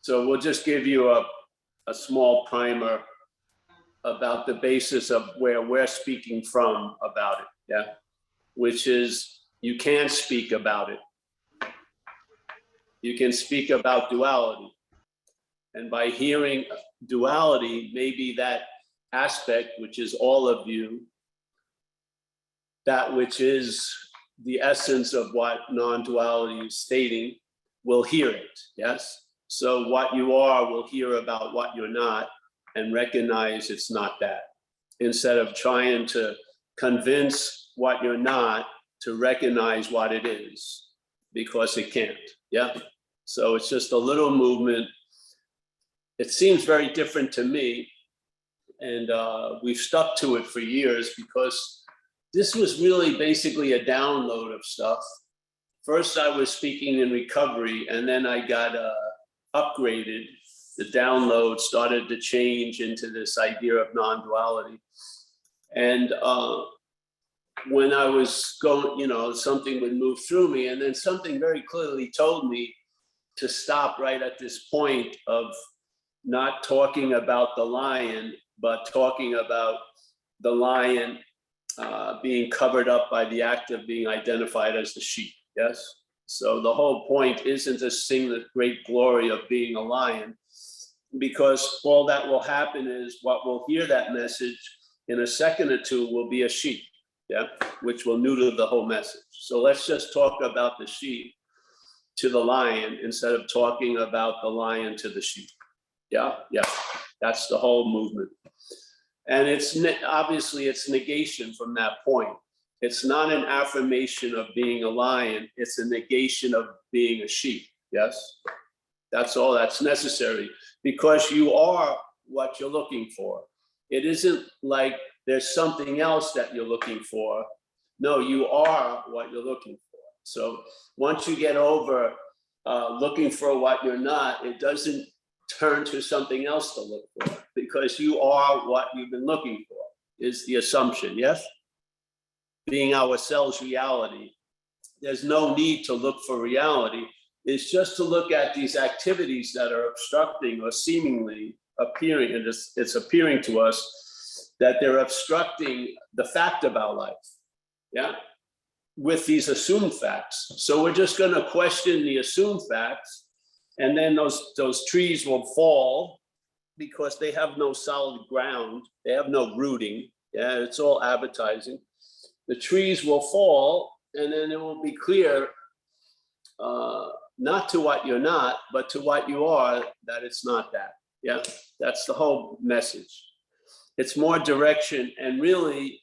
So we'll just give you a small primer about the basis of where we're speaking from about it, yeah? Which is, you can speak about it. You can speak about duality. And by hearing duality, maybe that aspect, which is all of you, that which is the essence of what non-duality is stating, will hear it, yes? So what you are will hear about what you're not and recognize it's not that. Instead of trying to convince what you're not to recognize what it is, because it can't, yeah? So it's just a little movement. It seems very different to me, and we've stuck to it for years because this was really basically a download of stuff. First, I was speaking in recovery, and then I got upgraded. The download started to change into this idea of non-duality. And when I was going, you know, something would move through me, and then something very clearly told me to stop right at this point of not talking about the lion, but talking about the lion being covered up by the act of being identified as the sheep, yes? So the whole point isn't to sing the great glory of being a lion, because all that will happen is what will hear that message in a second or two will be a sheep, yeah, which will neuter the whole message. So let's just talk about the sheep to the lion instead of talking about the lion to the sheep. Yeah, that's the whole movement. And it's obviously it's negation from that point. It's not an affirmation of being a lion, it's a negation of being a sheep, yes? That's all that's necessary, because you are what you're looking for. It isn't like there's something else that you're looking for. No, you are what you're looking for. So once you get over looking for what you're not, it doesn't turn to something else to look for, because you are what you've been looking for, is the assumption, yes? Being ourselves reality. There's no need to look for reality. It's just to look at these activities that are obstructing or seemingly appearing, and it's appearing to us that they're obstructing the fact about life, yeah? With these assumed facts. So we're just gonna question the assumed facts, and then those trees will fall because they have no solid ground, they have no rooting, yeah, it's all advertising. The trees will fall, and then it will be clear, not to what you're not, but to what you are, that it's not that. Yeah, that's the whole message. It's more direction, and really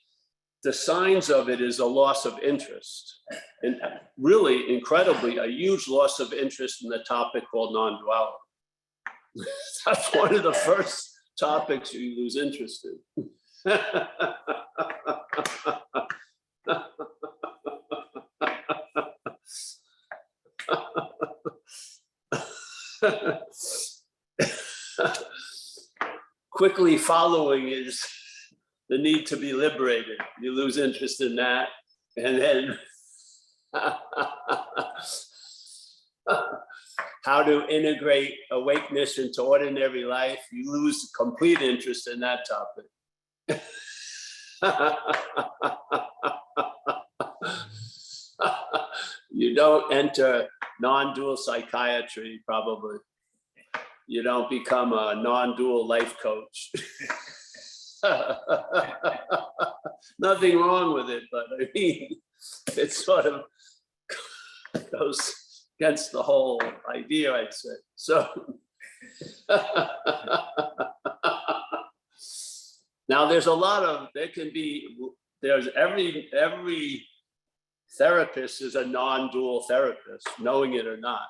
the signs of it is a loss of interest. And really, incredibly, a huge loss of interest in the topic called non-duality. That's one of the first topics you lose interest in. Quickly following is the need to be liberated. You lose interest in that, and then how to integrate awakeness into ordinary life. You lose complete interest in that topic. You don't enter non-dual psychiatry, probably. You don't become a non-dual life coach. Nothing wrong with it, but I mean, it sort of goes against the whole idea, I'd say. So now there's a lot of, there's every therapist is a non-dual therapist, knowing it or not.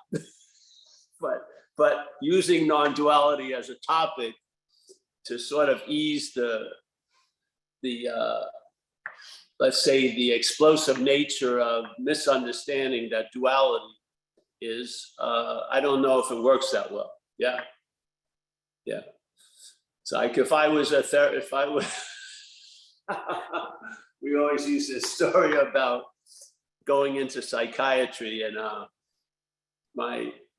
But using non-duality as a topic to sort of ease the let's say the explosive nature of misunderstanding that duality is, I don't know if it works that well. Yeah. It's like if I was we always use this story about going into psychiatry, and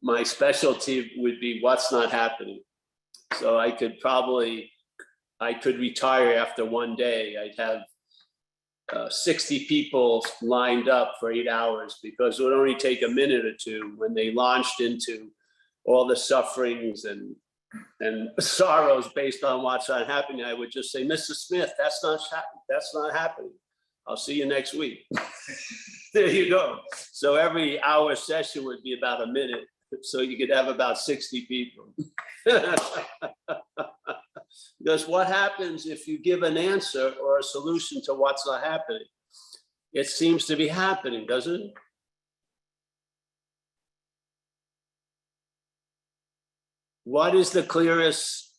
my specialty would be what's not happening. So I could retire after one day. I'd have 60 people lined up for 8 hours, because it would only take a minute or two when they launched into all the sufferings and sorrows based on what's not happening. I would just say, Mr. Smith, that's not happening. I'll see you next week. There you go. So every hour session would be about a minute. So you could have about 60 people. Because what happens if you give an answer or a solution to what's not happening? It seems to be happening, doesn't it? What is the clearest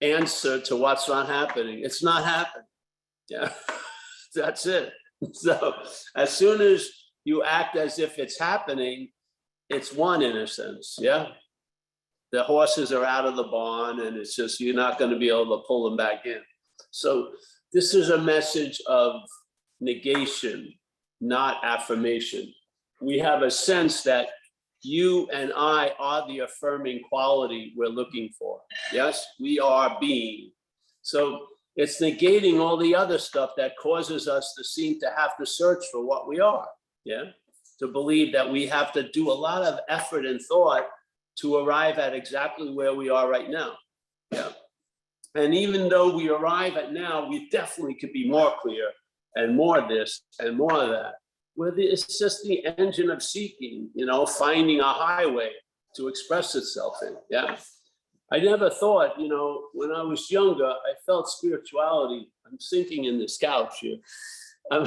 answer to what's not happening? It's not happening. Yeah, that's it. So as soon as you act as if it's happening, it's one in a sense, yeah? The horses are out of the barn, and it's just, you're not going to be able to pull them back in. So this is a message of negation, not affirmation. We have a sense that you and I are the affirming quality we're looking for. Yes, we are being. So it's negating all the other stuff that causes us to seem to have to search for what we are. Yeah, to believe that we have to do a lot of effort and thought to arrive at exactly where we are right now. Yeah. And even though we arrive at now, we definitely could be more clear and more this and more of that. Where it's just the engine of seeking, finding a highway to express itself in. Yeah. I never thought, when I was younger, I felt spirituality. I'm sinking in this couch here. I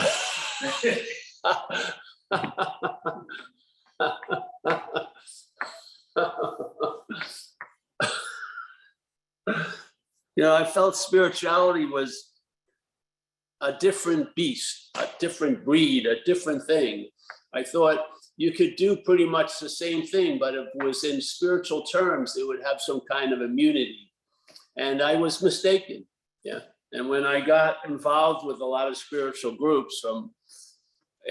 felt spirituality was a different beast, a different breed, a different thing. I thought you could do pretty much the same thing, but if it was in spiritual terms, it would have some kind of immunity. And I was mistaken. Yeah. And when I got involved with a lot of spiritual groups from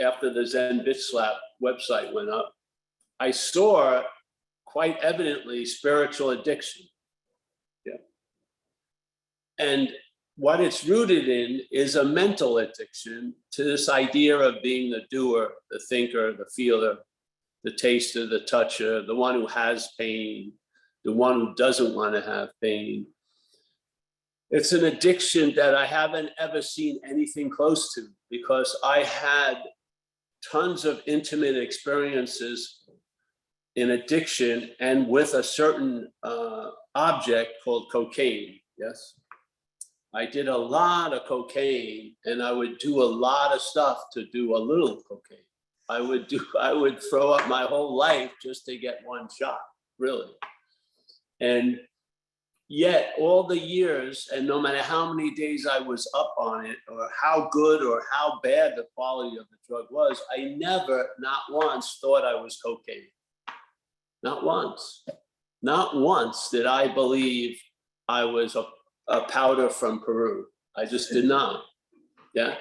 after the Zen Bitch Slap website went up, I saw quite evidently spiritual addiction. Yeah. And what it's rooted in is a mental addiction to this idea of being the doer, the thinker, the feeler, the taster, the toucher, the one who has pain, the one who doesn't want to have pain. It's an addiction that I haven't ever seen anything close to, because I had tons of intimate experiences in addiction and with a certain object called cocaine. Yes. I did a lot of cocaine, and I would do a lot of stuff to do a little cocaine. I would throw up my whole life just to get one shot, really. And yet all the years, and no matter how many days I was up on it, or how good or how bad the quality of the drug was, I never, not once, thought I was cocaine. Not once. Not once did I believe I was a powder from Peru. I just did not. Yeah.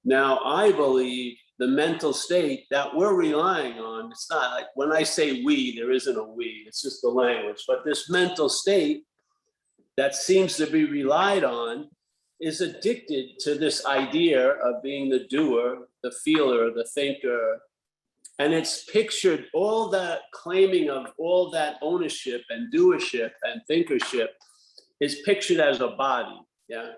Now I believe the mental state that we're relying on, it's not like when I say we, there isn't a we, it's just the language, but this mental state that seems to be relied on is addicted to this idea of being the doer, the feeler, the thinker. And it's pictured, all that claiming of all that ownership and doership and thinkership is pictured as a body. Yeah.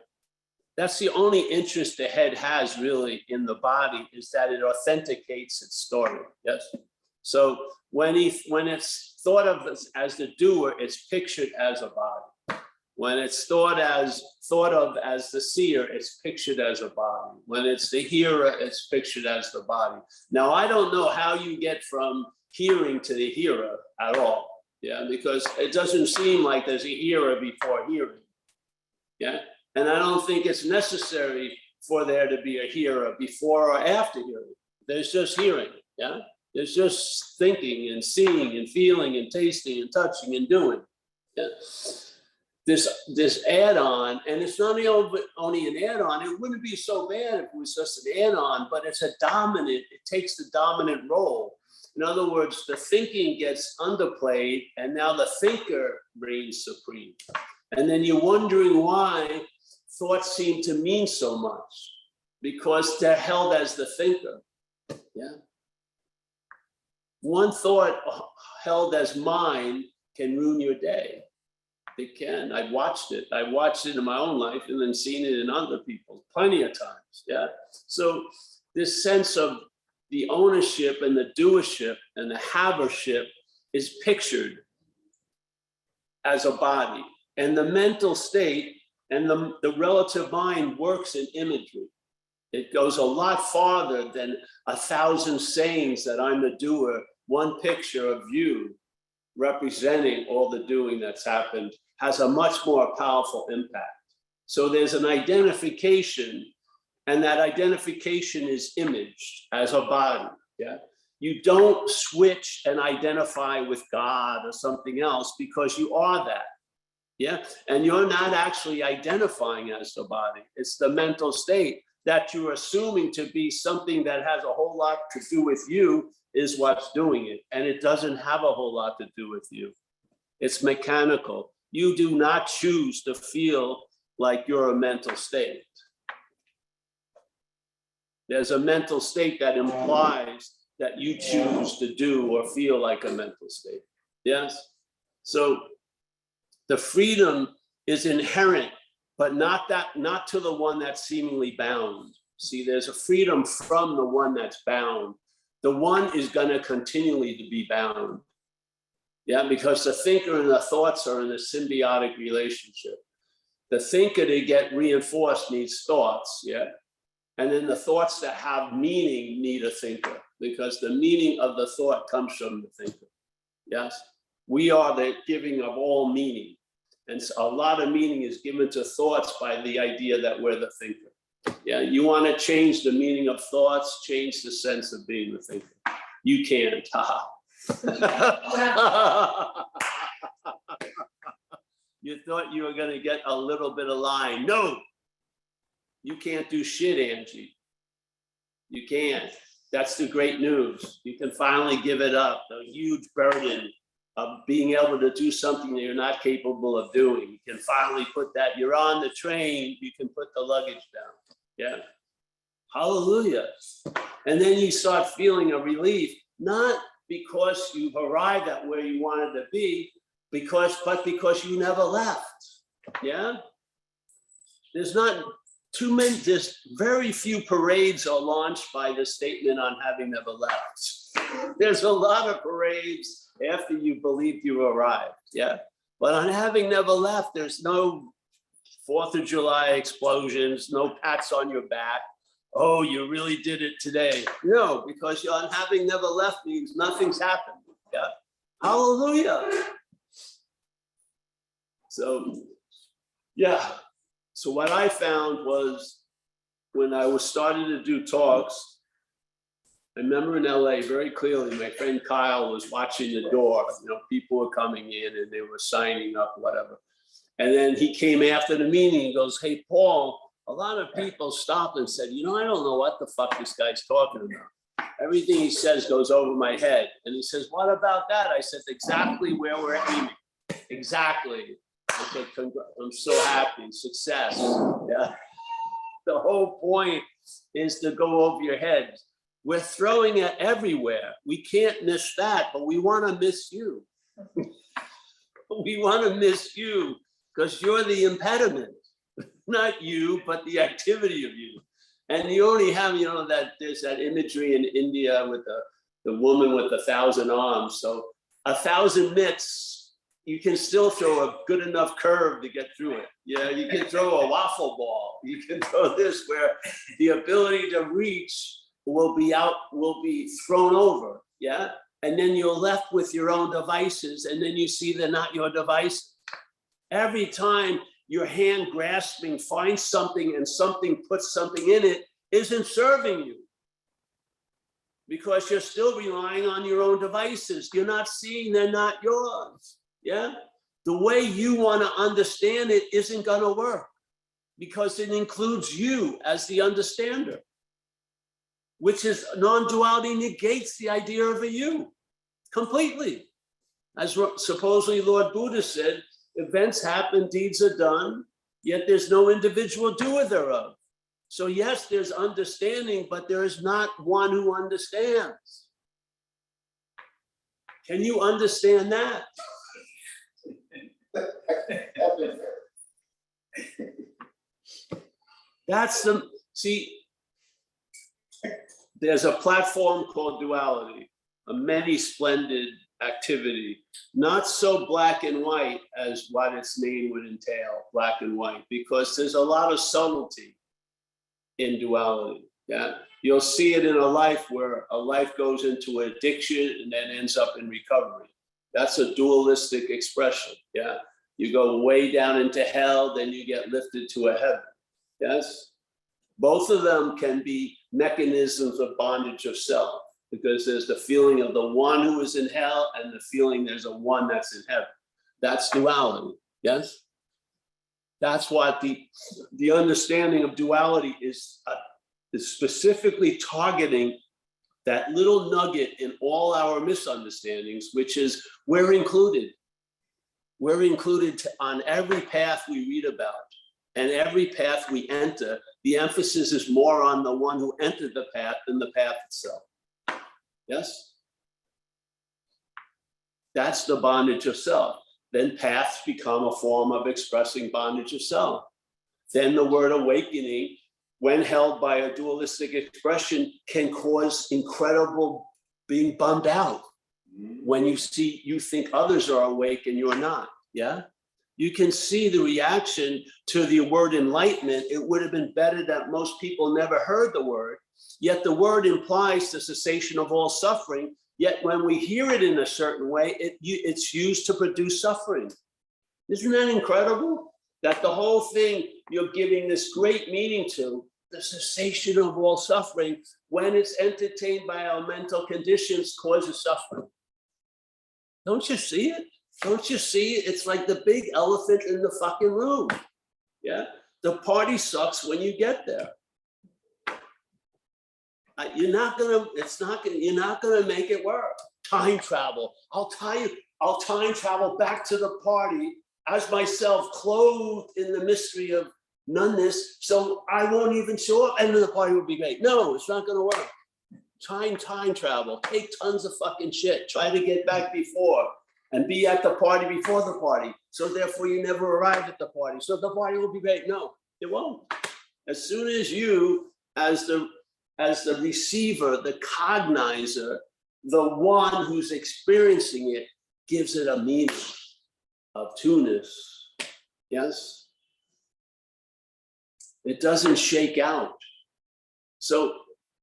That's the only interest the head has really in the body, is that it authenticates its story. Yes. So when it's thought of as the doer, it's pictured as a body. When it's thought of as the seer, it's pictured as a body. When it's the hearer, it's pictured as the body. Now, I don't know how you get from hearing to the hearer at all. Yeah, because it doesn't seem like there's a hearer before hearing. Yeah, and I don't think it's necessary for there to be a hearer before or after hearing. There's just hearing. Yeah, there's just thinking and seeing and feeling and tasting and touching and doing. Yeah. This add-on, and it's not only an add-on. It wouldn't be so bad if it was just an add-on, but it's a dominant. It takes the dominant role. In other words, the thinking gets underplayed and now the thinker reigns supreme. And then you're wondering why thoughts seem to mean so much, because they're held as the thinker. Yeah. One thought held as mine can ruin your day. It can. I've watched it. I've watched it in my own life and then seen it in other people's plenty of times. Yeah. So this sense of the ownership and the doership and the havership is pictured as a body. And the mental state and the relative mind works in imagery. It goes a lot farther than 1,000 sayings that I'm the doer. One picture of you representing all the doing that's happened has a much more powerful impact. So there's an identification, and that identification is imaged as a body. Yeah. You don't switch and identify with God or something else because you are that. Yeah. And you're not actually identifying as the body. It's the mental state that you're assuming to be something that has a whole lot to do with you is what's doing it. And it doesn't have a whole lot to do with you. It's mechanical. You do not choose to feel like you're a mental state. There's a mental state that implies that you choose to do or feel like a mental state. Yes? So the freedom is inherent, but not to the one that's seemingly bound. See, there's a freedom from the one that's bound. The one is going to continually to be bound. Yeah, because the thinker and the thoughts are in a symbiotic relationship. The thinker to get reinforced needs thoughts, yeah? And then the thoughts that have meaning need a thinker, because the meaning of the thought comes from the thinker. Yes? We are the giving of all meaning. And so a lot of meaning is given to thoughts by the idea that we're the thinker. Yeah, you want to change the meaning of thoughts, change the sense of being the thinker. You can't. You thought you were going to get a little bit of line. No, you can't do shit, Angie. You can't. That's the great news. You can finally give it up. The huge burden of being able to do something that you're not capable of doing. You can finally put that. You're on the train. You can put the luggage down. Yeah. Hallelujah. And then you start feeling a relief, not because you've arrived at where you wanted to be, but because you never left. Yeah. There's very few parades are launched by the statement on having never left. There's a lot of parades after you believed you arrived. Yeah. But on having never left, there's no 4th of July explosions, no pats on your back. Oh, you really did it today. No, because on having never left means nothing's happened. Yeah. Hallelujah. So, yeah. So what I found was when I was starting to do talks, I remember in LA very clearly, my friend Kyle was watching the door. You know, people were coming in and they were signing up, whatever. And then he came after the meeting and goes, "Hey, Paul, a lot of people stopped and said, you know, I don't know what the fuck this guy's talking about. Everything he says goes over my head." And he says, "What about that?" I said, "Exactly where we're aiming. Exactly." I said, "I'm so happy. Success." Yeah. The whole point is to go over your head. We're throwing it everywhere. We can't miss that, but we want to miss you. We want to miss you because you're the impediment. Not you, but the activity of you. And you only have, you know, that there's that imagery in India with the woman with 1,000 arms. So 1,000 mitts, you can still throw a good enough curve to get through it. Yeah, you can throw a waffle ball. You can throw this where the ability to reach will be thrown over. Yeah. And then you're left with your own devices. And then you see they're not your devices. Every time your hand grasping finds something and something puts something in it isn't serving you because you're still relying on your own devices. You're not seeing they're not yours. Yeah. The way you want to understand it isn't going to work because it includes you as the understander. which is non-duality negates the idea of a you completely. As supposedly Lord Buddha said, events happen, deeds are done, yet there's no individual doer thereof. So yes, there's understanding, but there is not one who understands. Can you understand that? That's the, see, there's a platform called Duality, a many splendid activity, not so black and white as what its name would entail, black and white, because there's a lot of subtlety in duality. Yeah, you'll see it in a life where a life goes into addiction and then ends up in recovery. That's a dualistic expression. Yeah, you go way down into hell, then you get lifted to a heaven. Yes, both of them can be mechanisms of bondage of self, because there's the feeling of the one who is in hell and the feeling there's a one that's in heaven. That's duality. Yes, that's what the understanding of duality is specifically targeting that little nugget in all our misunderstandings, which is we're included. We're included on every path we read about, and every path we enter. The emphasis is more on the one who entered the path than the path itself. Yes? That's the bondage of self. Then paths become a form of expressing bondage of self. Then the word awakening, when held by a dualistic expression, can cause incredible being bummed out. When you think others are awake and you're not. Yeah? You can see the reaction to the word enlightenment. It would have been better that most people never heard the word, yet the word implies the cessation of all suffering. Yet when we hear it in a certain way, it's used to produce suffering. Isn't that incredible? That the whole thing you're giving this great meaning to, the cessation of all suffering, when it's entertained by our mental conditions, causes suffering. Don't you see it? Don't you see it? It's like the big elephant in the fucking room. Yeah, the party sucks when you get there. You're not gonna make it work. Time travel. I'll time travel back to the party as myself, clothed in the mystery of noneness, so I won't even show up, and then the party will be great. No, it's not gonna work. Time travel. Take tons of fucking shit. Try to get back before and be at the party before the party. So therefore you never arrive at the party. So the party will be great. No, it won't. As soon as you, as the receiver, the cognizer, the one who's experiencing it, gives it a meaning of two-ness. Yes? It doesn't shake out. So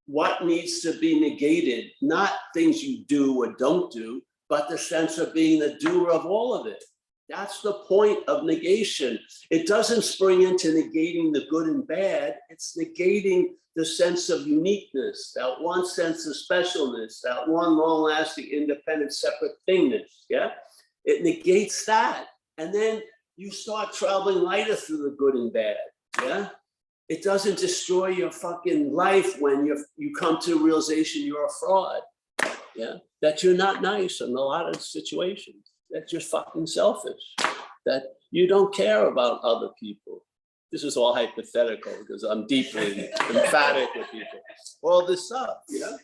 what needs to be negated? Not things you do or don't do, but the sense of being the doer of all of it. That's the point of negation. It doesn't spring into negating the good and bad. It's negating the sense of uniqueness, that one sense of specialness, that one long-lasting, independent, separate thingness. Yeah, it negates that, and then you start traveling lighter through the good and bad. Yeah, it doesn't destroy your fucking life when you come to the realization you're a fraud. Yeah, that you're not nice in a lot of situations, that you're fucking selfish, that you don't care about other people. This is all hypothetical because I'm deeply emphatic with people. All this stuff, yeah?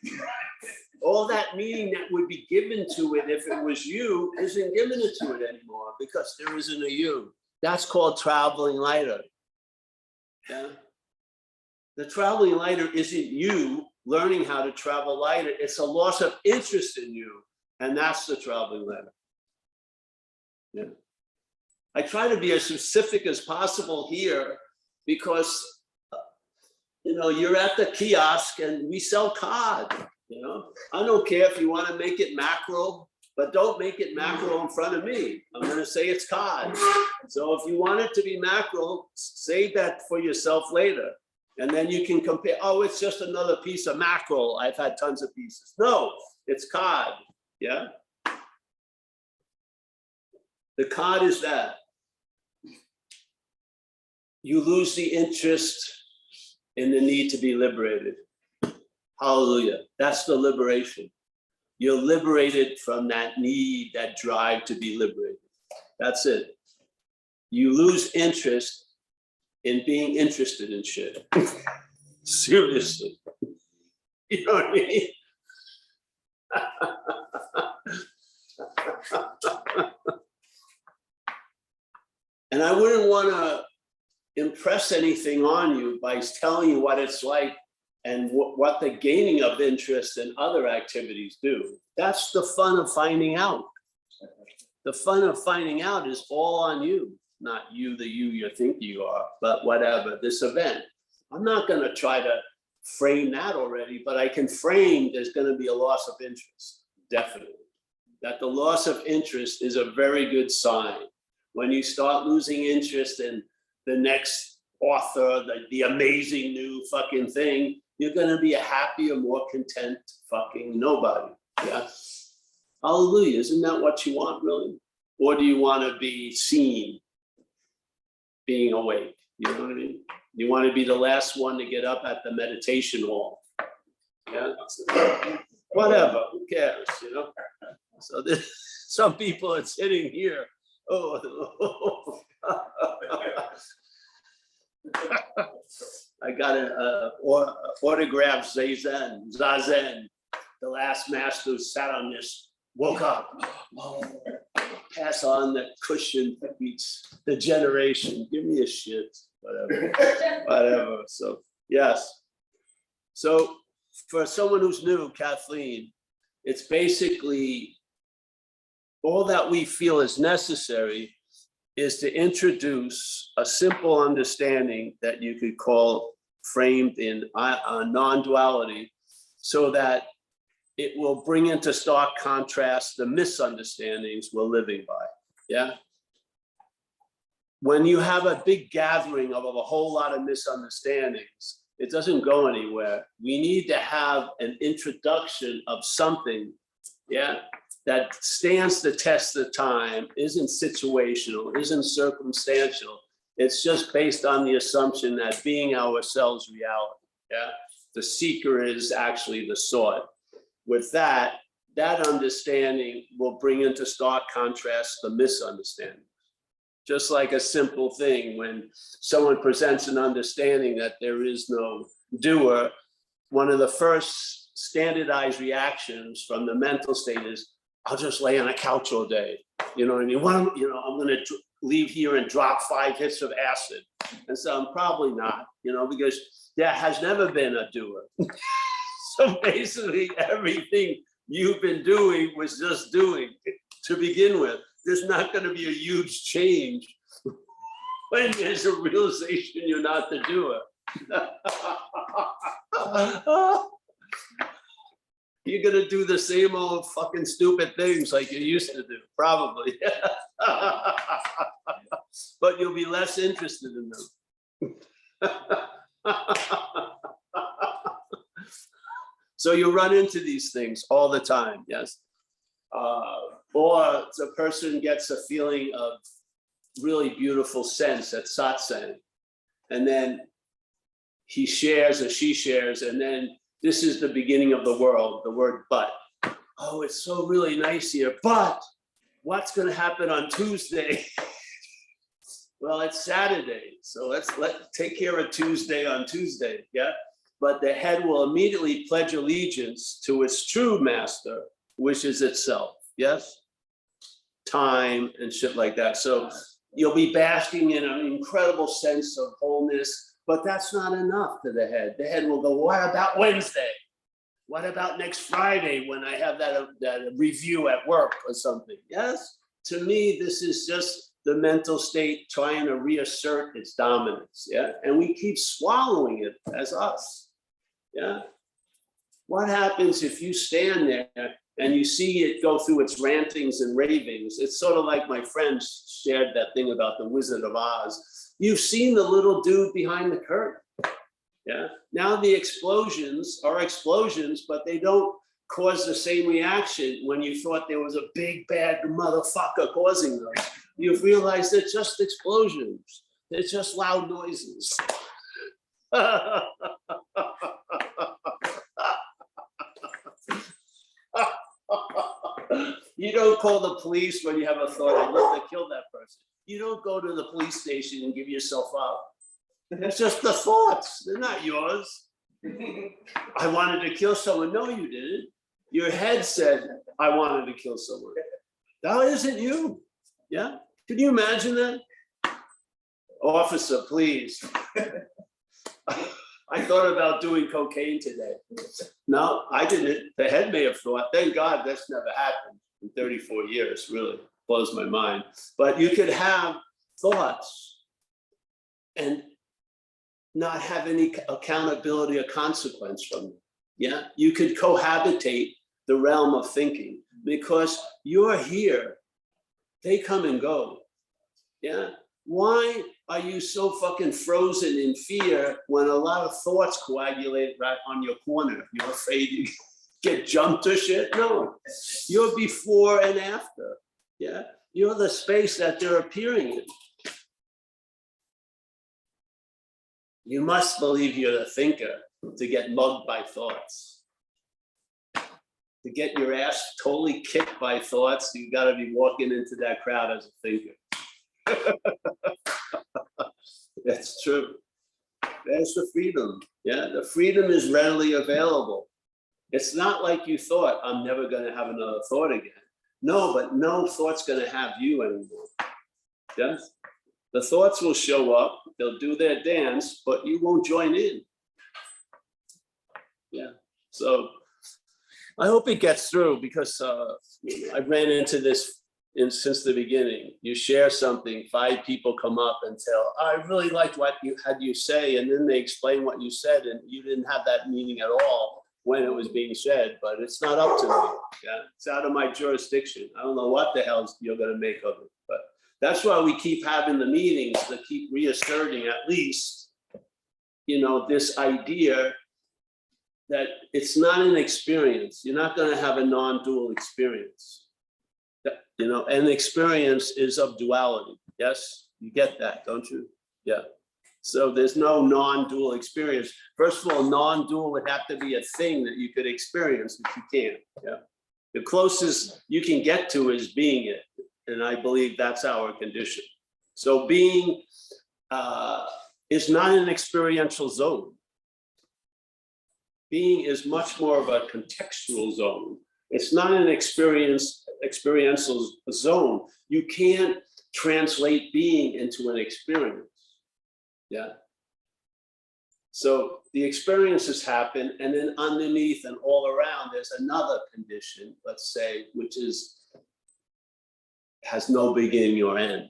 All that meaning that would be given to it if it was you isn't given to it anymore because there isn't a you. That's called traveling lighter. Yeah? The traveling lighter isn't you learning how to travel lighter. It's a loss of interest in you. And that's the traveling lighter. Yeah. I try to be as specific as possible here because, you're at the kiosk and we sell cod, I don't care if you want to make it mackerel, but don't make it mackerel in front of me. I'm going to say it's cod. So if you want it to be mackerel, save that for yourself later. And then you can compare, oh, it's just another piece of mackerel. I've had tons of pieces. No, it's cod, yeah? The cod is that. You lose the interest in the need to be liberated. Hallelujah. That's the liberation. You're liberated from that need, that drive to be liberated. That's it. You lose interest in being interested in shit. Seriously. You know what I mean? And I wouldn't want to impress anything on you by telling you what it's like and what the gaining of interest in other activities do. That's the fun of finding out. The fun of finding out is all on you, not you, the you think you are, but whatever, this event. I'm not going to try to frame that already, but I can frame there's going to be a loss of interest, definitely. That the loss of interest is a very good sign. When you start losing interest in the next author, the amazing new fucking thing, you're going to be a happier, more content fucking nobody. Yeah. Hallelujah. Isn't that what you want, really? Or do you want to be seen being awake? You know what I mean? You want to be the last one to get up at the meditation hall. Yeah. Whatever. Who cares? You know? So this, some people are sitting here. Oh. I got an autographed Zazen, the last master who sat on this, woke up. Oh, pass on that cushion that beats the generation. Give me a shit, whatever, whatever. So, yes. So for someone who's new, Kathleen, it's basically all that we feel is necessary is to introduce a simple understanding that you could call framed in non-duality, so that it will bring into stark contrast the misunderstandings we're living by, yeah? When you have a big gathering of a whole lot of misunderstandings, it doesn't go anywhere. We need to have an introduction of something, yeah, that stands the test of time, isn't situational, isn't circumstantial. It's just based on the assumption that being ourselves reality, yeah? The seeker is actually the sought. With that understanding will bring into stark contrast the misunderstanding. Just like a simple thing, when someone presents an understanding that there is no doer, one of the first standardized reactions from the mental state is, I'll just lay on a couch all day. You know what I mean? I'm going to leave here and drop 5 hits of acid. And so I'm probably not, because there has never been a doer. So basically everything you've been doing was just doing to begin with. There's not going to be a huge change when there's a realization you're not the doer. You're going to do the same old fucking stupid things like you used to do, probably. But you'll be less interested in them. So you run into these things all the time, yes? Or the person gets a feeling of really beautiful sense at satsang, and then he shares or she shares, and then this is the beginning of the world, the word but. Oh, it's so really nice here, but what's going to happen on Tuesday? Well, it's Saturday, so let's take care of Tuesday on Tuesday, yeah? But the head will immediately pledge allegiance to its true master, which is itself, yes? Time and shit like that. So you'll be basking in an incredible sense of wholeness, but that's not enough to the head. The head will go, what about Wednesday? What about next Friday when I have that review at work or something? Yes? To me, this is just the mental state trying to reassert its dominance, yeah? And we keep swallowing it as us, yeah? What happens if you stand there and you see it go through its rantings and ravings? It's sort of like my friends shared that thing about the Wizard of Oz. You've seen the little dude behind the curtain, yeah? Now the explosions are explosions, but they don't cause the same reaction when you thought there was a big bad motherfucker causing them. You've realized they're just explosions. They're just loud noises. You don't call the police when you have a thought, I'd love to kill that person. You don't go to the police station and give yourself up. It's just the thoughts, they're not yours. I wanted to kill someone. No, you didn't. Your head said, I wanted to kill someone. That isn't you. Yeah? Can you imagine that? Officer, please. I thought about doing cocaine today. No, I didn't. The head may have thought, thank God that's never happened in 34 years, really blows my mind. But you could have thoughts and not have any accountability or consequence from them. Yeah, you could cohabitate the realm of thinking because you're here. They come and go. Yeah. Why are you so fucking frozen in fear when a lot of thoughts coagulate right on your corner? You're afraid you get jumped or shit? No, you're before and after. Yeah, you're the space that they're appearing in. You must believe you're a thinker to get mugged by thoughts. To get your ass totally kicked by thoughts, you got to be walking into that crowd as a thinker. That's true. That's the freedom. Yeah, the freedom is readily available. It's not like you thought, I'm never going to have another thought again. No, but no thought's going to have you anymore. Yes? The thoughts will show up, they'll do their dance, but you won't join in. Yeah, so I hope it gets through because I ran into this since the beginning. You share something, 5 people come up and tell, I really liked what you had you say, and then they explain what you said, and you didn't have that meaning at all when it was being said, but it's not up to me. Yeah, it's out of my jurisdiction. I don't know what the hell you're going to make of it, but that's why we keep having the meetings to keep reasserting at least, you know, this idea that it's not an experience. You're not going to have a non-dual experience. You know, an experience is of duality. Yes, you get that, don't you? Yeah. So there's no non-dual experience. First of all, non-dual would have to be a thing that you could experience, which you can't. Yeah. The closest you can get to is being it. And I believe that's our condition. So being is not an experiential zone. Being is much more of a contextual zone. It's not an experiential zone. You can't translate being into an experience. Yeah. So the experiences happen, and then underneath and all around, there's another condition, let's say, which has no beginning or end.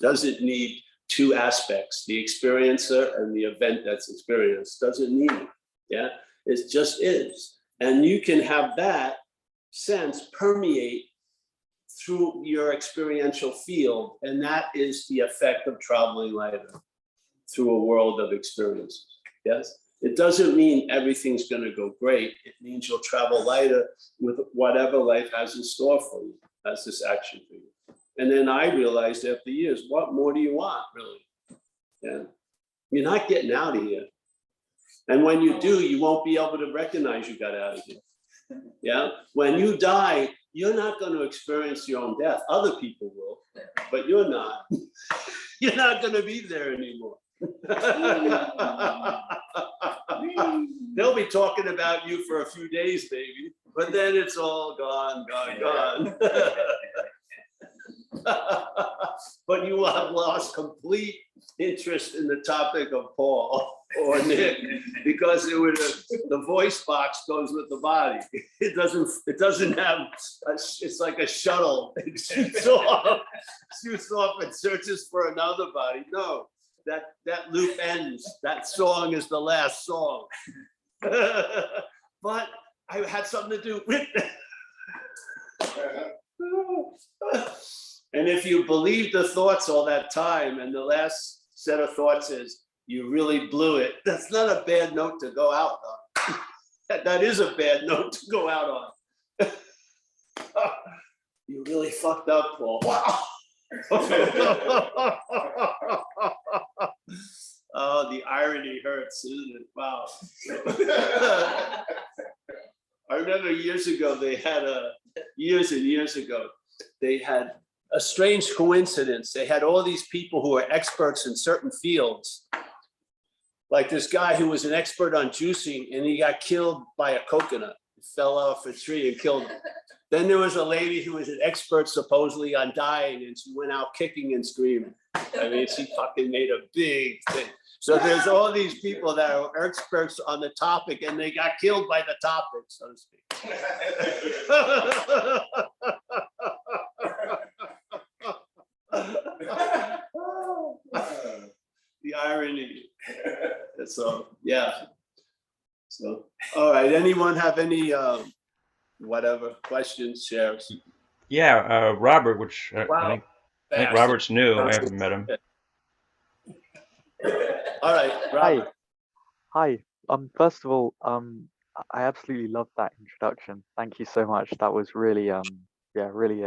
Doesn't need 2 aspects, the experiencer and the event that's experienced. Doesn't need it. Yeah, it just is. And you can have that sense permeate through your experiential field, and that is the effect of traveling lighter through a world of experiences. Yes, it doesn't mean everything's going to go great. It means you'll travel lighter with whatever life has in store for you, as this action for you. And then I realized after years, what more do you want, really? Yeah, you're not getting out of here. And when you do, you won't be able to recognize you got out of here. Yeah, when you die, you're not going to experience your own death. Other people will, but you're not. You're not going to be there anymore. They'll be talking about you for a few days, baby, but then it's all gone. But you will have lost complete interest in the topic of Paul or Nick because the voice box goes with the body. It doesn't have it's like a shuttle. It shoots off and searches for another body. No, that loop ends. That song is the last song. But I had something to do with it. And if you believe the thoughts all that time, and the last set of thoughts is, you really blew it, that's not a bad note to go out on. That is a bad note to go out on. You really fucked up, Paul. Wow. Oh, the irony hurts, isn't it? Wow. I remember years ago, they had a years and years ago, they had a strange coincidence. They had all these people who are experts in certain fields, like this guy who was an expert on juicing, and he got killed by a coconut. He fell off a tree and killed him. Then there was a lady who was an expert supposedly on dyeing, and she went out kicking and screaming. I mean, she fucking made a big thing. So there's all these people that are experts on the topic, and they got killed by the topic, so to speak. The irony. So, yeah. So, all right. Anyone have any whatever questions, shares? Yeah, Robert, which Wow. I think Robert's new. I haven't met him. All right, Robert. Hi. First of all, I absolutely loved that introduction. Thank you so much. That was really, really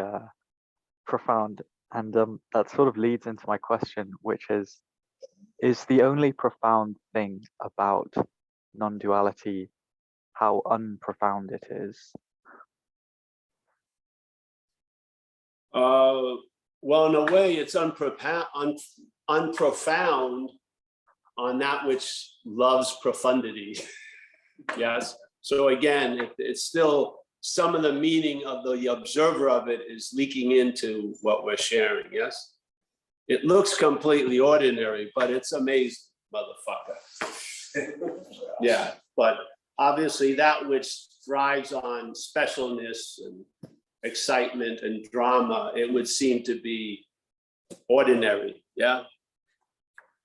profound. And that sort of leads into my question, which is the only profound thing about non-duality how unprofound it is? Well, in a way, it's unprofound on that which loves profundity. Yes. So again, it's still some of the meaning of the observer of it is leaking into what we're sharing. Yes. It looks completely ordinary, but it's amazing, motherfucker. Yeah. But obviously that which thrives on specialness and excitement and drama, it would seem to be ordinary. Yeah.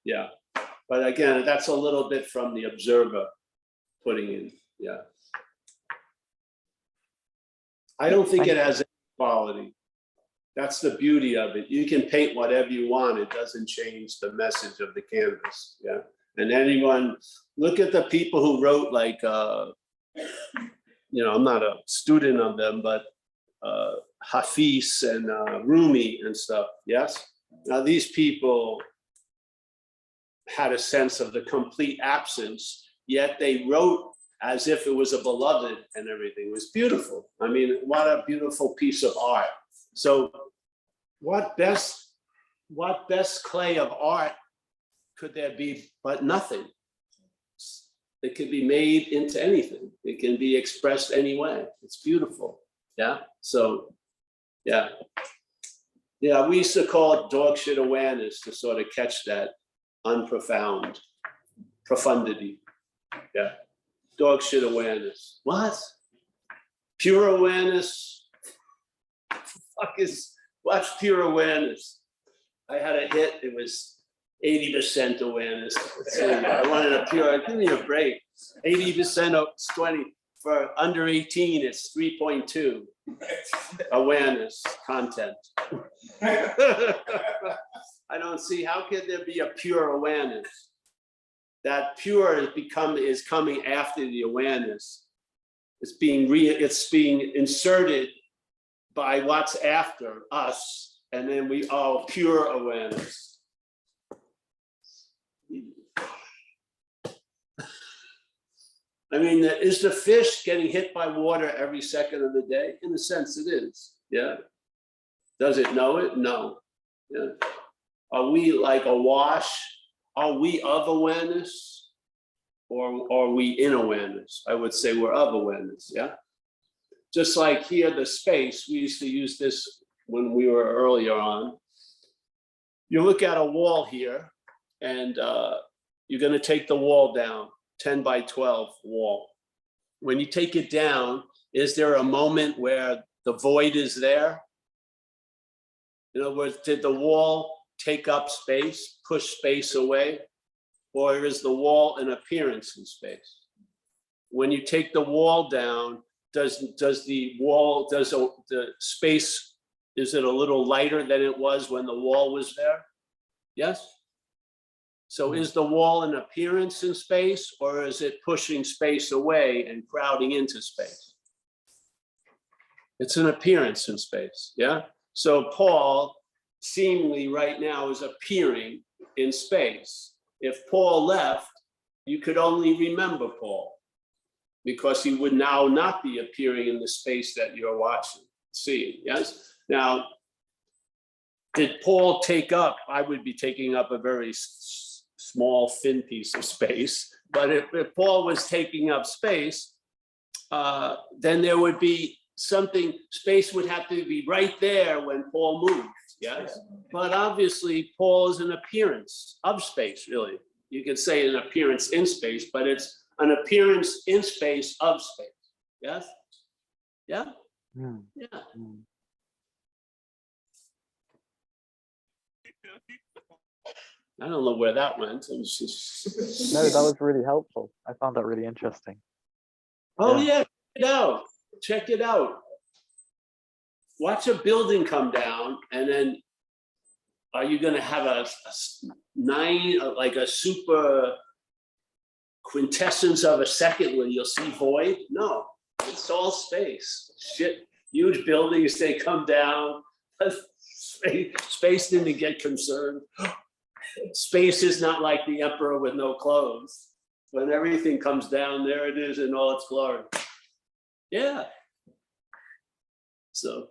Yeah. But again, that's a little bit from the observer putting in. Yeah. I don't think it has any quality. That's the beauty of it. You can paint whatever you want. It doesn't change the message of the canvas. Yeah. And anyone, look at the people who wrote like, you know, I'm not a student of them, but Hafiz and Rumi and stuff. Yes. Now these people had a sense of the complete absence, yet they wrote as if it was a beloved and everything. It was beautiful. I mean, what a beautiful piece of art. So what best clay of art could there be but nothing? It can be made into anything. It can be expressed any way. It's beautiful. Yeah. So, yeah. Yeah, we used to call it dog shit awareness to sort of catch that unprofound profundity. Yeah. Dog shit awareness. What? Pure awareness? What's pure awareness? I had a hit, it was 80% awareness. I wanted a pure, give me a break. 80% of 20, for under 18, it's 3.2. Awareness, content. I don't see, how could there be a pure awareness? That pure is coming after the awareness. It's being inserted by what's after us, and then we all pure awareness. I mean, is the fish getting hit by water every second of the day? In a sense, it is. Yeah. Does it know it? No. Yeah. Are we like awash? Are we of awareness, or are we in awareness? I would say we're of awareness. Yeah. Just like here, the space, we used to use this when we were earlier on. You look at a wall here, and you're going to take the wall down, 10 by 12 wall. When you take it down, is there a moment where the void is there? In other words, did the wall take up space, push space away? Or is the wall an appearance in space? When you take the wall down, does the space, is it a little lighter than it was when the wall was there? Yes? So is the wall an appearance in space, or is it pushing space away and crowding into space? It's an appearance in space, yeah? So Paul seemingly right now is appearing in space. If Paul left, you could only remember Paul, because he would now not be appearing in the space that you're watching. seeing, yes? Now, did Paul take up, I would be taking up a very small, thin piece of space, but if Paul was taking up space, then there would be something, space would have to be right there when Paul moved, yes? But obviously, Paul is an appearance of space, really. You could say an appearance in space, but it's an appearance in space of space, yes? Yeah? Mm. Yeah. Mm. I don't know where that went. It was just... No, that was really helpful. I found that really interesting. Oh yeah, check it out. Check it out. Watch a building come down, and then are you going to have a like a super quintessence of a second where you'll see void? No, it's all space. Shit, huge buildings, they come down. Space didn't get concerned. Space is not like the emperor with no clothes. When everything comes down, there it is in all its glory. Yeah. So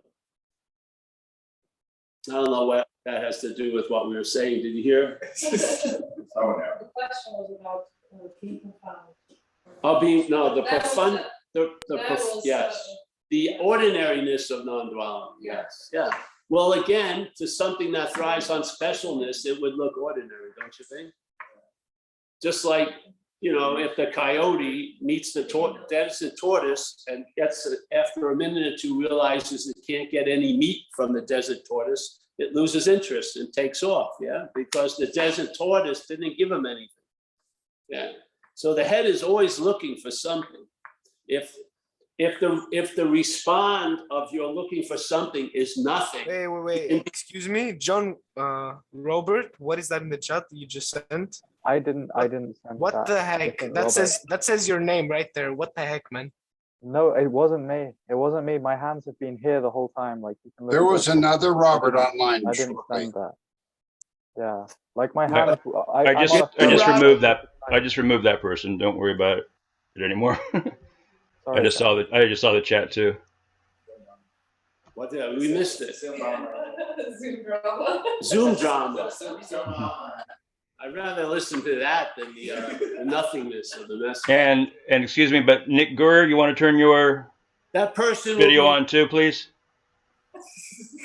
I don't know what that has to do with what we were saying. Did you hear? The question was about being profound. Oh, being, no, the That was profund, yes, was, the ordinariness of non-duality. Yes, yeah. Well, again, to something that thrives on specialness, it would look ordinary, don't you think? Just like, you know, if the coyote meets the desert tortoise and gets, after a minute or two, realizes it can't get any meat from the desert tortoise, it loses interest and takes off, yeah? Because the desert tortoise didn't give him anything, yeah? So the head is always looking for something. If the respond of you're looking for something is nothing. Wait. Excuse me, John, Robert, what is that in the chat you just sent? I didn't send What that. the heck? That says your name right there. What the heck, man? No, it wasn't me. It wasn't me. My hands have been here the whole time. Like you can look. There was another Robert online I didn't shortly. send that. Yeah, like my hands. I just removed that. I just removed that person. Don't worry about it anymore. Sorry, I just saw the chat too. What did we missed it? Zoom drama. Zoom drama. I'd rather listen to that than the nothingness of the message. And excuse me, but Nick Gurr, you want to turn your That person video will be, on too, please?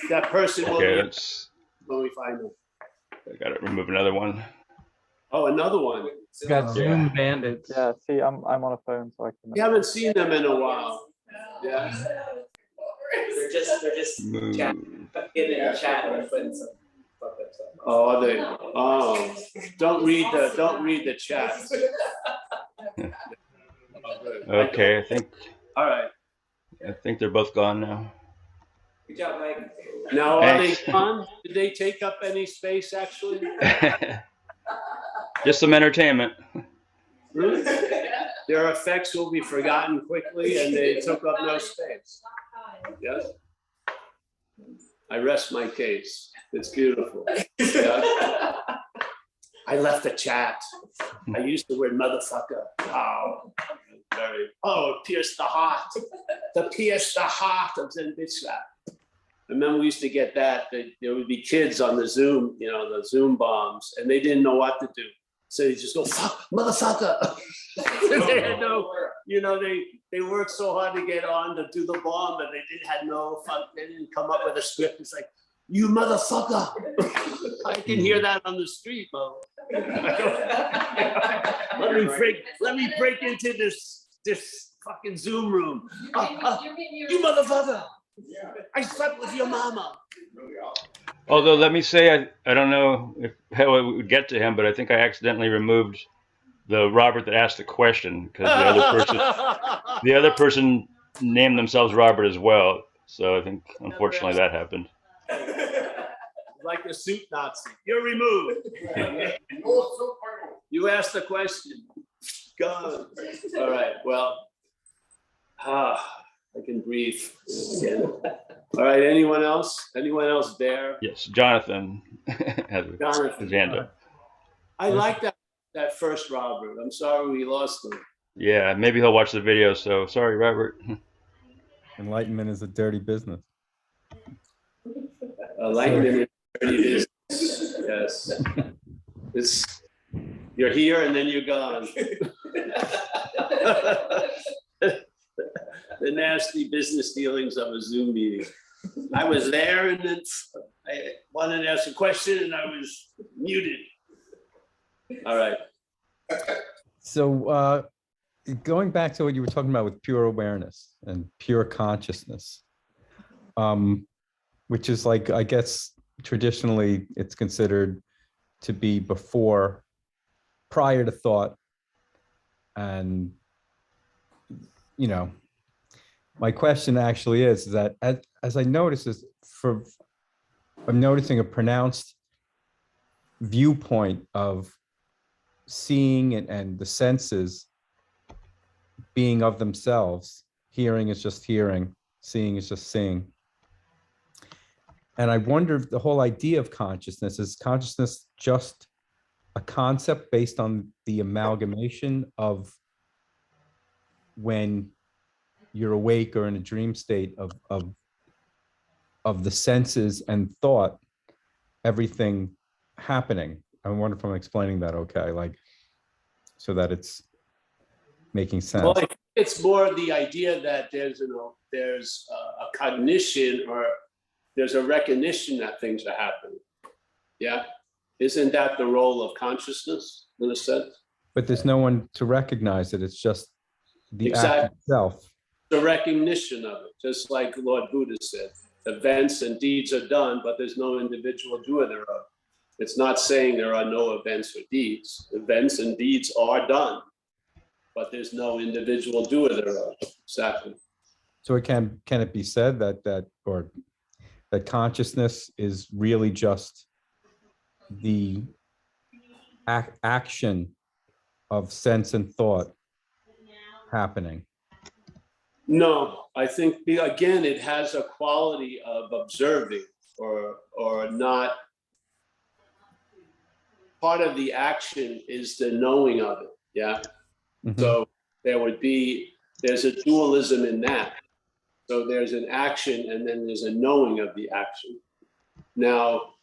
that person will Okay, be that's. when we find them. I gotta remove another one. Oh, another one. Got Zoom bandits. Yeah, see, I'm on a phone, so I can. We haven't seen them in a while. Yeah. They're just Move. getting in the chat and putting some fucked up stuff. Oh, they. Oh, don't read the chat. Okay, All right. I think they're both gone now. Good job, Mike. Now, are they Thanks. gone? Did they take up any space actually? Just some entertainment. Really? Their effects will be forgotten quickly, and they took up no space. Yes. I rest my case. It's beautiful. Yeah. I left the chat. I used the word motherfucker. Wow. It pierced the heart. The pierced the heart of Zen Bitchlat. I remember we used to get that there would be kids on the Zoom, you know, the Zoom bombs, and they didn't know what to do. So you just go, fuck, motherfucker. They had no, you know, they worked so hard to get on to do the bomb, but they didn't come up with a script. It's like, you motherfucker. I can hear that on the street, Mo. let me break into this fucking Zoom room. You motherfucker. I slept with your mama. Although, let me say, I don't know how it would get to him, but I think I accidentally removed the Robert that asked the question because the other person named themselves Robert as well. So I think, unfortunately, that happened. Like a suit Nazi. You're removed. You asked the question. Go. All right. Well, I can breathe again. All right. Anyone else? Anyone else there? Yes, Jonathan has his hand up. I like that first Robert. I'm sorry we lost him. Yeah, maybe he'll watch the video. So sorry, Robert. Enlightenment is a dirty business. Enlightenment is business. Yes. It's, you're here and then you're gone. The nasty business dealings of a Zoom meeting. I was there and then I wanted to ask a question and I was muted. All right. So going back to what you were talking about with pure awareness and pure consciousness, which is like, I guess, traditionally it's considered to be prior to thought. And, you know, my question actually is that as I notice is I'm noticing a pronounced viewpoint of seeing and the senses being of themselves. Hearing is just hearing, seeing is just seeing. And I wonder if the whole idea of consciousness is just a concept based on the amalgamation of when you're awake or in a dream state of the senses and thought, everything happening. I wonder if I'm explaining that okay, like, so that it's making sense. Well, I think it's more the idea that there's a cognition or there's a recognition that things are happening. Yeah. Isn't that the role of consciousness in a sense? But there's no one to recognize it. It's just the act itself. The recognition of it, just like Lord Buddha said, events and deeds are done, but there's no individual doer thereof. It's not saying there are no events or deeds. Events and deeds are done, but there's no individual doer thereof. Exactly. So it can it be said that consciousness is really just the action of sense and thought happening? No, I think again, it has a quality of observing or not. Part of the action is the knowing of it. Yeah. Mm-hmm. So there's a dualism in that. So there's an action and then there's a knowing of the action. Now,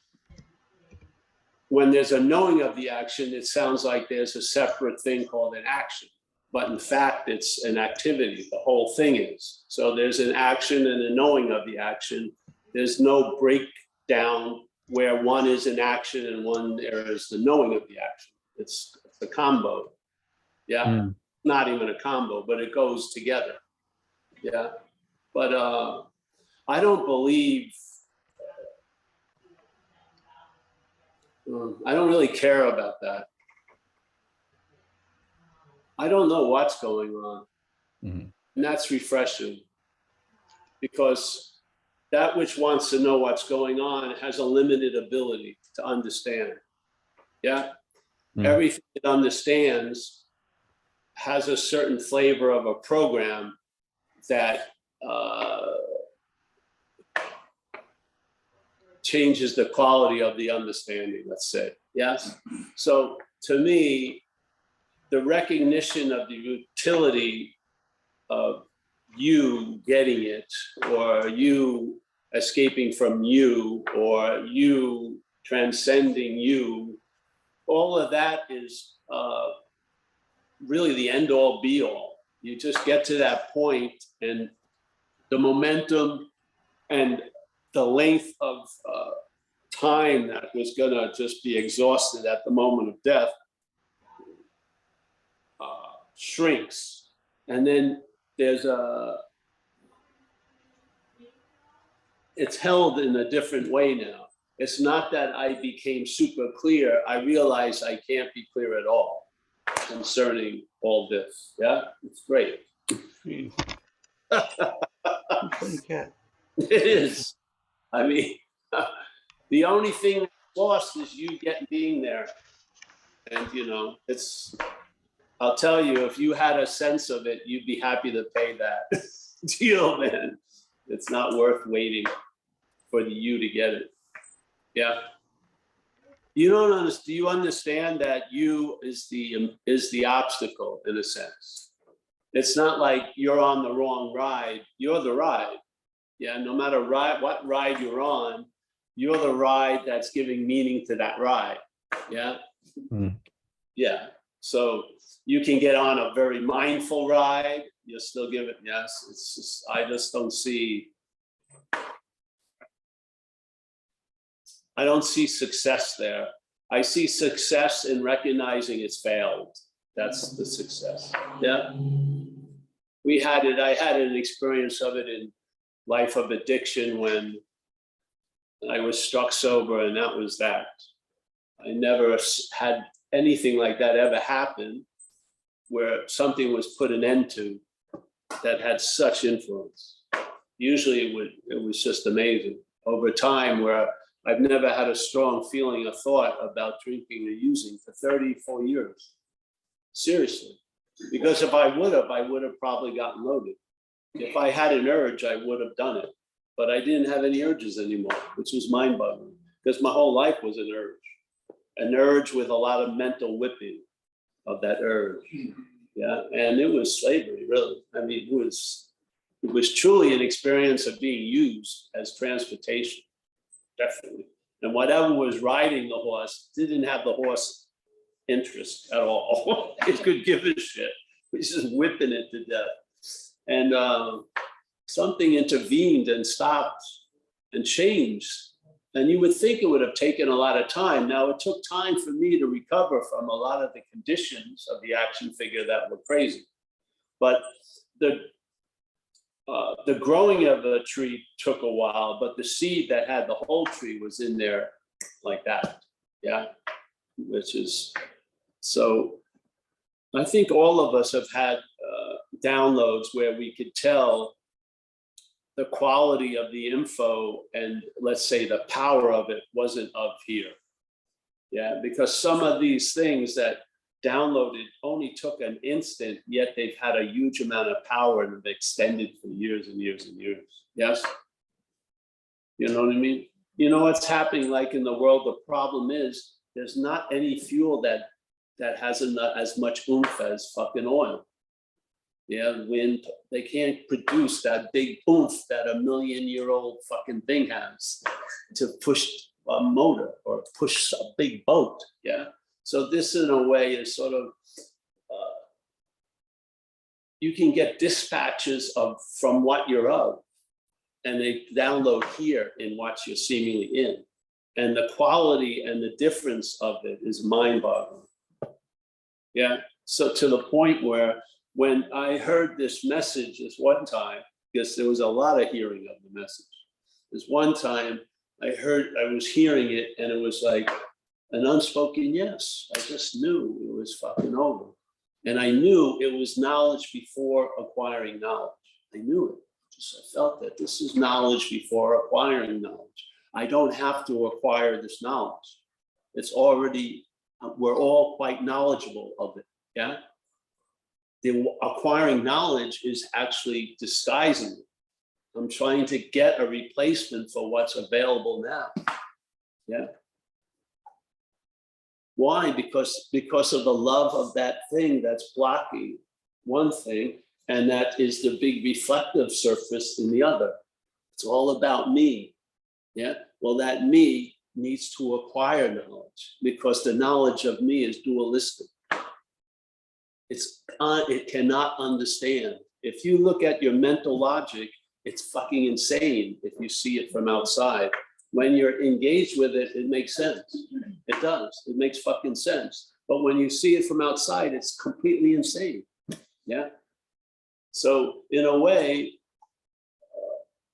when there's a knowing of the action, it sounds like there's a separate thing called an action. But in fact, it's an activity. The whole thing is. So there's an action and a knowing of the action. There's no breakdown where one is an action and one there is the knowing of the action. It's a combo. Yeah. Not even a combo, but it goes together. Yeah. But I don't believe, I don't really care about that. I don't know what's going on. Mm-hmm. And that's refreshing because that which wants to know what's going on has a limited ability to understand. Yeah. Everything it understands has a certain flavor of a program that changes the quality of the understanding, let's say. Yes. So to me, the recognition of the utility of you getting it, or you escaping from you, or you transcending you, all of that is really the end all be all. You just get to that point and the momentum and the length of time that was gonna just be exhausted at the moment of death shrinks. And then it's held in a different way now. It's not that I became super clear. I realize I can't be clear at all concerning all this. Yeah, it's great. It is. I mean, the only thing that's lost is you being there. And I'll tell you, if you had a sense of it, you'd be happy to pay that deal, man. It's not worth waiting for you to get it. Yeah. You don't understand. Do you understand that you is the obstacle in a sense? It's not like you're on the wrong ride. You're the ride. Yeah, no matter what ride you're on, you're the ride that's giving meaning to that ride. Yeah. Mm. Yeah. So you can get on a very mindful ride. You'll still give it. Yes. It's just, I just don't see. I don't see success there. I see success in recognizing it's failed. That's the success. Yeah. I had an experience of it in Life of Addiction when I was struck sober, and that was that. I never had anything like that ever happen where something was put an end to that had such influence. Usually it was just amazing. Over time, where I've never had a strong feeling or thought about drinking or using for 34 years. Seriously. Because if I would have probably gotten loaded. If I had an urge, I would have done it. But I didn't have any urges anymore, which was mind-boggling, because my whole life was an urge with a lot of mental whipping of that urge. Yeah, and it was slavery, really. I mean, it was truly an experience of being used as transportation, definitely. And whatever was riding the horse didn't have the horse interest at all. It could give a shit. It was just whipping it to death. And something intervened and stopped and changed. And you would think it would have taken a lot of time. Now, it took time for me to recover from a lot of the conditions of the action figure that were crazy. But the growing of the tree took a while, but the seed that had the whole tree was in there like that. Yeah, which is, so I think all of us have had downloads where we could tell the quality of the info and, let's say, the power of it wasn't of here. Yeah, because some of these things that downloaded only took an instant, yet they've had a huge amount of power and have extended for years and years and years. Yes? You know what I mean? You know what's happening like in the world? The problem is there's not any fuel that has as much oomph as fucking oil. Yeah, wind, they can't produce that big oomph that a 1,000,000-year-old fucking thing has to push a motor or push a big boat. Yeah. So this, in a way, is sort of, you can get dispatches from what you're of, and they download here in what you're seemingly in. And the quality and the difference of it is mind-boggling. Yeah. So to the point where when I heard this message this one time, because there was a lot of hearing of the message, this one time I was hearing it, and it was like an unspoken yes. I just knew it was fucking over. And I knew it was knowledge before acquiring knowledge. I knew it. I felt that this is knowledge before acquiring knowledge. I don't have to acquire this knowledge. It's already, we're all quite knowledgeable of it. Yeah. The acquiring knowledge is actually disguising it. I'm trying to get a replacement for what's available now. Yeah. Why? Because of the love of that thing that's blocking one thing, and that is the big reflective surface in the other. It's all about me. Yeah. Well, that me needs to acquire knowledge, because the knowledge of me is dualistic. It cannot understand. If you look at your mental logic, it's fucking insane if you see it from outside. When you're engaged with it, it makes sense. It does. It makes fucking sense. But when you see it from outside, it's completely insane. Yeah. So in a way,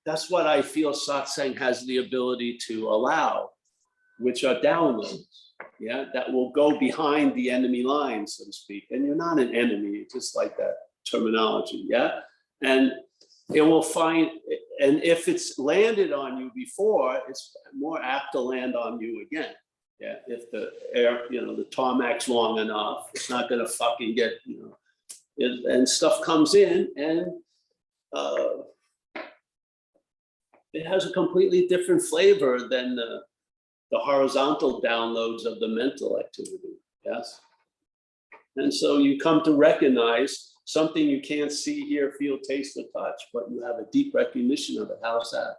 that's what I feel satsang has the ability to allow, which are downloads. Yeah, that will go behind the enemy line, so to speak. And you're not an enemy, just like that terminology. Yeah. And it will find, and if it's landed on you before, it's more apt to land on you again. Yeah. If the air, the tarmac's long enough, it's not going to fucking get, and stuff comes in, and it has a completely different flavor than the horizontal downloads of the mental activity. Yes. And so you come to recognize something you can't see, hear, feel, taste, or touch, but you have a deep recognition of it. How's that?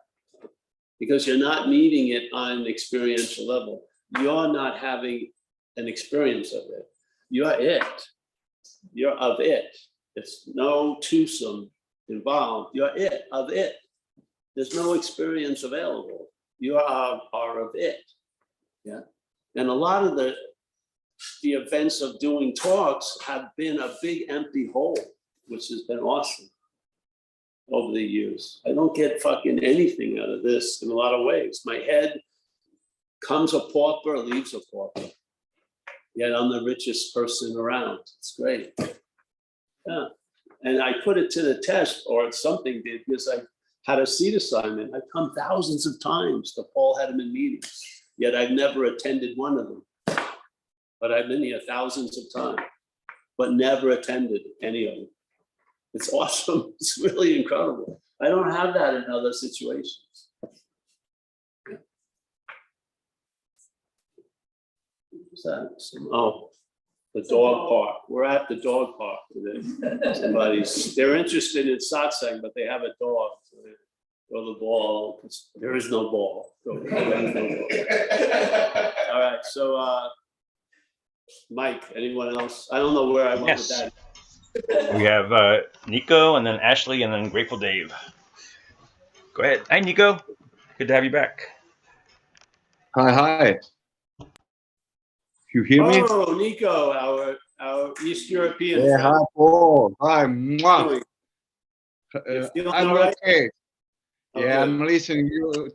Because you're not meeting it on an experiential level. You're not having an experience of it. You're it. You're of it. There's no twosome involved. You're it, of it. There's no experience available. You are of it. Yeah. And a lot of the events of doing talks have been a big empty hole, which has been awesome over the years. I don't get fucking anything out of this in a lot of ways. My head comes a pauper, leaves a pauper. Yet I'm the richest person around. It's great. Yeah. And I put it to the test, or something did, because I had a seat assignment. I've come thousands of times to Paul Hedderman meetings, yet I've never attended one of them. But I've been here thousands of times, but never attended any of them. It's awesome. It's really incredible. I don't have that in other situations. Yeah. What's that? Oh, the dog park. We're at the dog park today. They're interested in satsang, but they have a dog. So they throw the ball. There is no ball. There is no ball. All right, so Mike, anyone else? I don't know where I went with that. We have Nico, and then Ashley, and then Grateful Dave. Go ahead. Hi, Nico. Good to have you back. Hi. You hear me? Oh, Nico, our East European Yeah, friend. hi, Paul. Hi. Mwah. You feeling I'm all right? okay. Okay. Yeah, I'm listening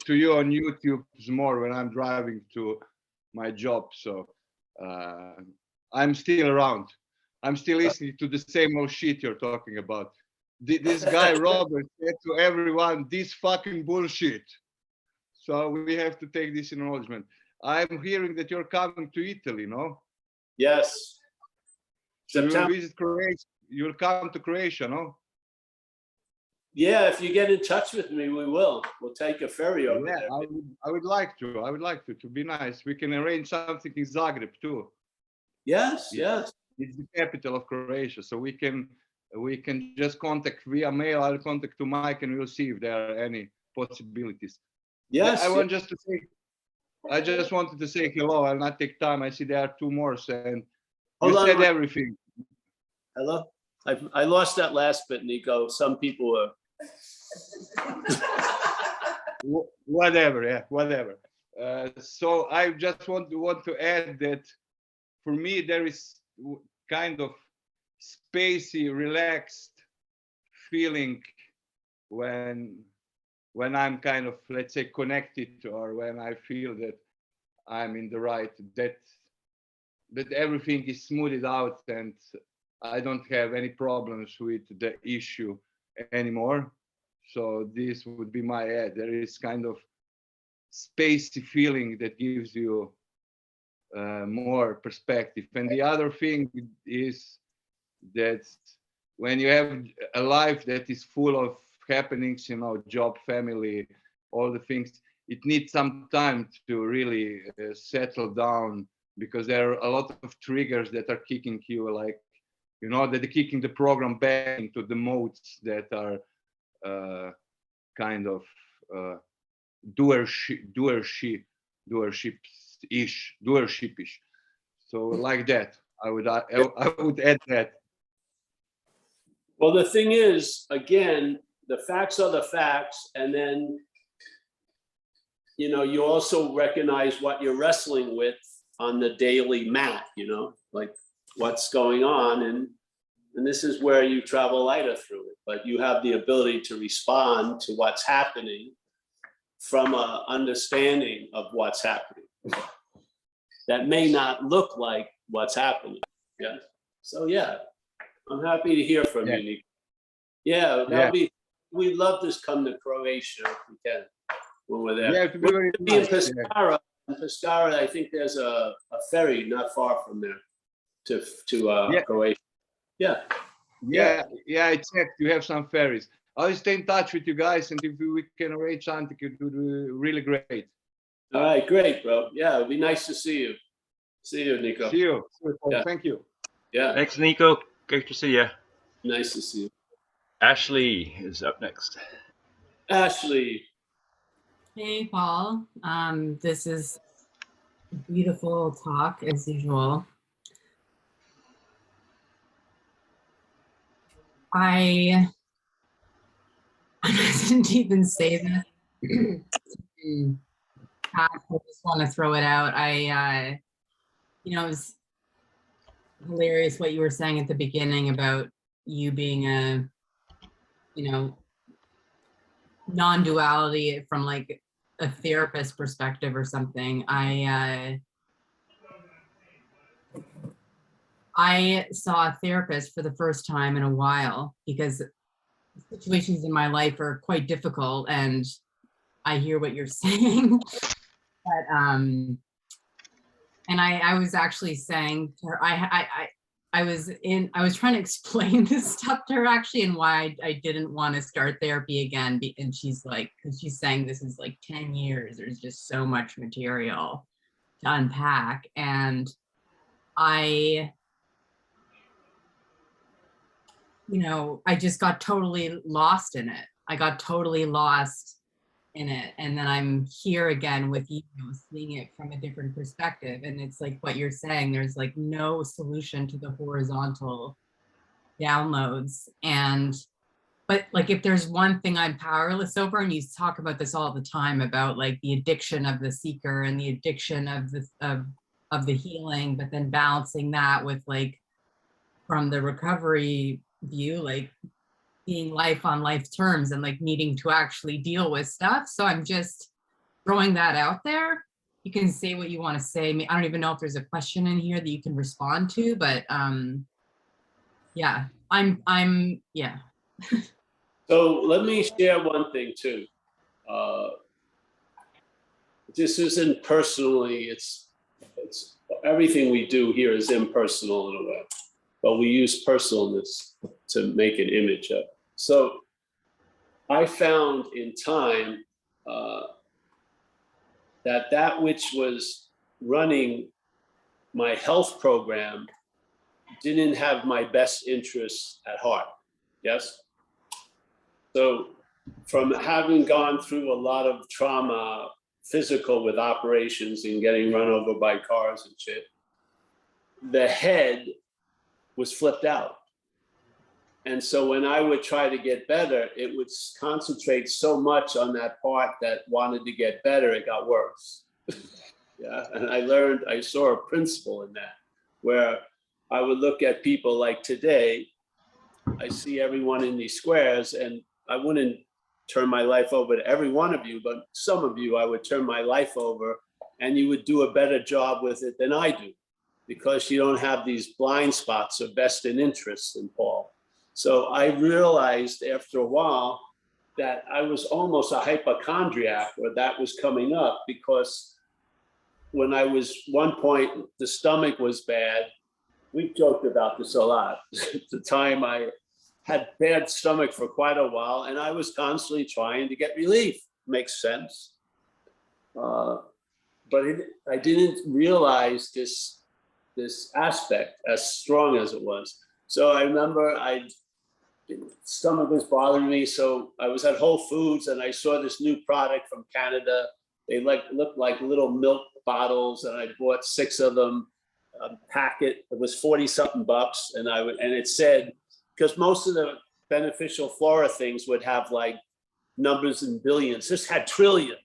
to you on YouTube more when I'm driving to my job. So I'm still around. I'm still listening to the same old shit you're talking about. This guy Robert said to everyone, this fucking bullshit. So we have to take this in acknowledgement. I'm hearing that you're coming to Italy, no? Yes. You will September. visit Croatia. You'll come to Croatia, no? Yeah, if you get in touch with me, we will. We'll take a ferry over there. I would like to. I would like to be nice. We can arrange something in Zagreb too. Yes, yes. It's the capital of Croatia, so we can just contact via mail. I'll contact to Mike, and we'll see if there are any possibilities. Yes. I just wanted to say hello. I'll not take time. I see there are two more, and Hold you on, said Mike. everything. Hello? I lost that last bit, Nico. Some people are. Whatever, yeah, whatever. So I just want to add that for me there is kind of spacey, relaxed feeling when I'm kind of, let's say, connected, or when I feel that I'm in the right, that everything is smoothed out and I don't have any problems with the issue anymore. So this would be my ad. There is kind of spacey feeling that gives you more perspective. And the other thing is that when you have a life that is full of happenings, job, family, all the things, it needs some time to really settle down, because there are a lot of triggers that are kicking you, like, that they're kicking the program back into the modes that are kind of doership-ish. So like that, I would add that. Well, the thing is, again, the facts are the facts, and then you also recognize what you're wrestling with on the daily mat, like what's going on, and this is where you travel lighter through it, but you have the ability to respond to what's happening from an understanding of what's happening that may not look like what's happening. Yeah. So yeah, I'm happy to hear from you, Nico. Yeah, that'll be. We'd love to come to Croatia if we can when we're there. Yeah, it'd be very in nice. Pescara. In Pescara, I think there's a ferry not far from there to Croatia. Yeah. I checked. You have some ferries. I'll stay in touch with you guys, and if we can arrange something, it would be really great. All right, great, bro. Yeah, it'd be nice to see you. See you, Nico. See you. Yeah. Thank you. Yeah. Thanks, Nico. Great to see you. Nice to see you. Ashley is up next. Ashley. Hey, Paul. This is a beautiful talk as usual. I didn't even say that. I just want to throw it out. You know, it was hilarious what you were saying at the beginning about you being a, you know, non-duality from like a therapist perspective or something. I saw a therapist for the first time in a while because situations in my life are quite difficult, and I hear what you're saying. But and I was actually saying to her, I was trying to explain this stuff to her actually, and why I didn't want to start therapy again. And she's like, because she's saying this is like 10 years, there's just so much material to unpack. And you know, I just got totally lost in it. I got totally lost in it. And then I'm here again with you, seeing it from a different perspective. And it's like what you're saying, there's like no solution to the horizontal downloads. But like, if there's one thing I'm powerless over, and you talk about this all the time about like the addiction of the seeker and the addiction of the healing, but then balancing that with like, from the recovery view, like being life on life terms and like needing to actually deal with stuff. So I'm just throwing that out there. You can say what you want to say. I don't even know if there's a question in here that you can respond to, but yeah, yeah. So let me share one thing too. This isn't personally, it's everything we do here is impersonal in a way, but we use personalness to make an image of. So I found in time that which was running my health program didn't have my best interests at heart. Yes. So from having gone through a lot of trauma, physical with operations and getting run over by cars and shit, the head was flipped out. And so when I would try to get better, it would concentrate so much on that part that wanted to get better, it got worse. Yeah, and I saw a principle in that, where I would look at people like today, I see everyone in these squares, and I wouldn't turn my life over to every one of you, but some of you I would turn my life over, and you would do a better job with it than I do, because you don't have these blind spots of vested interests in Paul. So I realized after a while that I was almost a hypochondriac, or that was coming up, because when I was one point, the stomach was bad. We've joked about this a lot. At the time I had bad stomach for quite a while, and I was constantly trying to get relief. Makes sense. But I didn't realize this aspect as strong as it was. So I remember stomach was bothering me. So I was at Whole Foods and I saw this new product from Canada. They looked like little milk bottles, and I bought 6 of them. A packet, it was 40-something bucks, and it said, because most of the beneficial flora things would have like numbers in billions. This had trillions.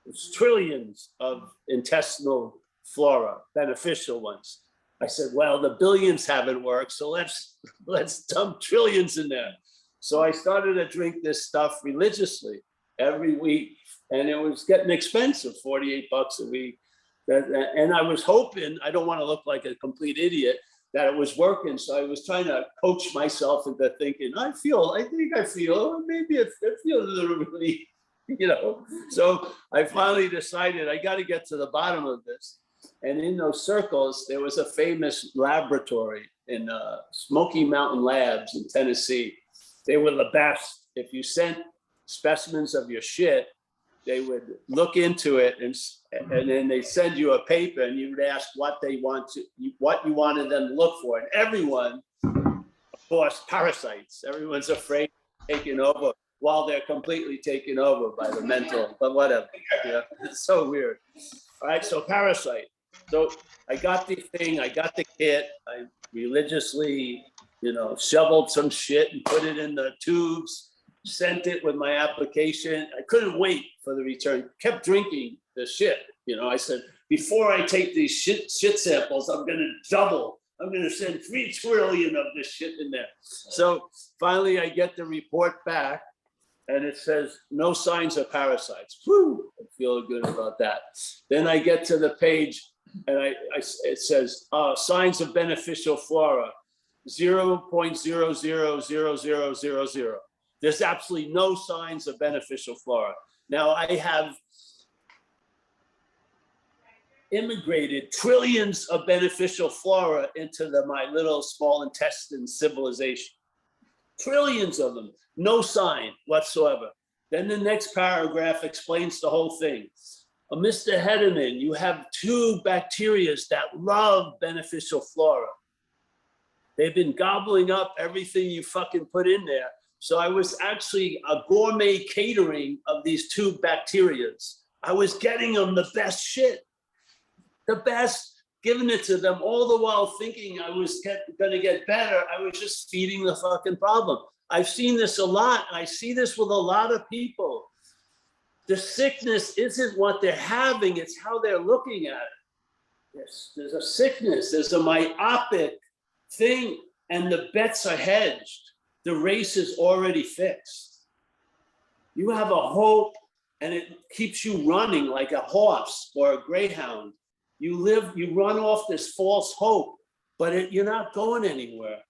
It's trillions of intestinal flora, beneficial ones. I said, well, the billions haven't worked, so let's dump trillions in there. So I started to drink this stuff religiously every week, and it was getting expensive, 48 bucks a week. And I was hoping, I don't want to look like a complete idiot, that it was working. So I was trying to coach myself into thinking, I think I feel, maybe I feel a little relief, you know. So I finally decided I got to get to the bottom of this. And in those circles, there was a famous laboratory in Smoky Mountain Labs in Tennessee. They were the best. If you sent specimens of your shit, they would look into it, and then they send you a paper, and you would ask what you wanted them to look for. And everyone course, parasites. Everyone's afraid of taking over while they're completely taken over by the mental, but whatever. Yeah, it's so weird. All right, so parasite. So I got the thing, I got the kit, I religiously, shoveled some shit and put it in the tubes, sent it with my application. I couldn't wait for the return, kept drinking the shit. I said, before I take these shit samples, I'm gonna double. I'm gonna send 3 trillion of this shit in there. So finally I get the report back and it says, no signs of parasites. Whew, I feel good about that. Then I get to the page and it says, signs of beneficial flora, 0.000000. There's absolutely no signs of beneficial flora. Now I have immigrated trillions of beneficial flora into my little small intestine civilization. Trillions of them, no sign whatsoever. Then the next paragraph explains the whole thing. Mr. Hedderman, you have 2 bacteria that love beneficial flora. They've been gobbling up everything you fucking put in there. So I was actually a gourmet catering of these 2 bacteria. I was getting them the best shit, the best, giving it to them, all the while thinking I was gonna get better. I was just feeding the fucking problem. I've seen this a lot. I see this with a lot of people. The sickness isn't what they're having, it's how they're looking at it. Yes, there's a sickness, there's a myopic thing, and the bets are hedged. The race is already fixed. You have a hope, and it keeps you running like a horse or a greyhound. You run off this false hope, but you're not going anywhere.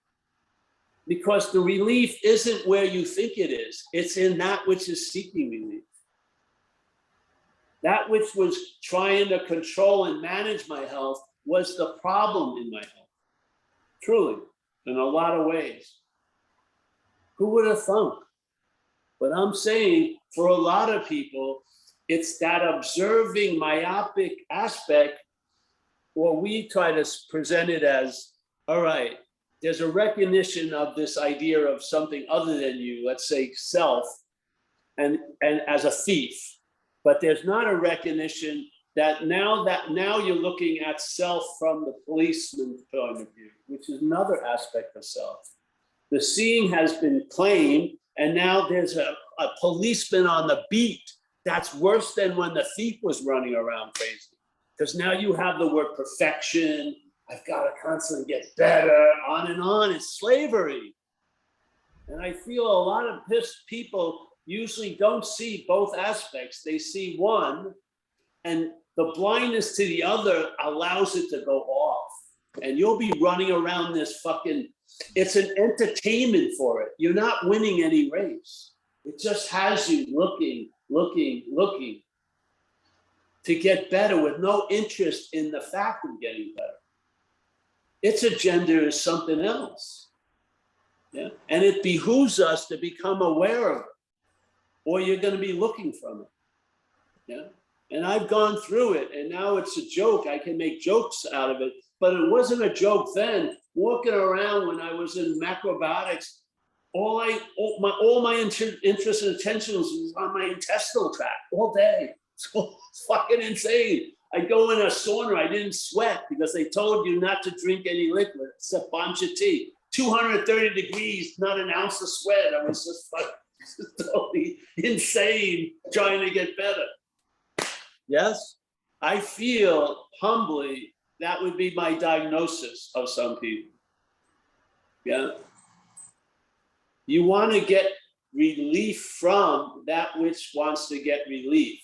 Because the relief isn't where you think it is. It's in that which is seeking relief. That which was trying to control and manage my health was the problem in my health. Truly, in a lot of ways. Who would have thunk? But I'm saying for a lot of people, it's that observing myopic aspect, or we try to present it as, all right, there's a recognition of this idea of something other than you, let's say self, and as a thief. But there's not a recognition that now you're looking at self from the policeman's point of view, which is another aspect of self. The seeing has been claimed, and now there's a policeman on the beat. That's worse than when the thief was running around crazy. Because now you have the word perfection, I've got to constantly get better, on and on. It's slavery. And I feel a lot of pissed people usually don't see both aspects. They see one, and the blindness to the other allows it to go off. And you'll be running around this fucking, it's an entertainment for it. You're not winning any race. It just has you looking to get better with no interest in the fact of getting better. Its agenda is something else. Yeah? And it behooves us to become aware of it, or you're going to be looking from it. Yeah? And I've gone through it, and now it's a joke. I can make jokes out of it, but it wasn't a joke then. Walking around when I was in macrobiotics, all my interest and attention was on my intestinal tract all day. It's fucking insane. I go in a sauna, I didn't sweat because they told you not to drink any liquid except bancha tea. 230 degrees, not an ounce of sweat. I was just fucking totally insane trying to get better. Yes, I feel humbly that would be my diagnosis of some people. Yeah. You want to get relief from that which wants to get relief.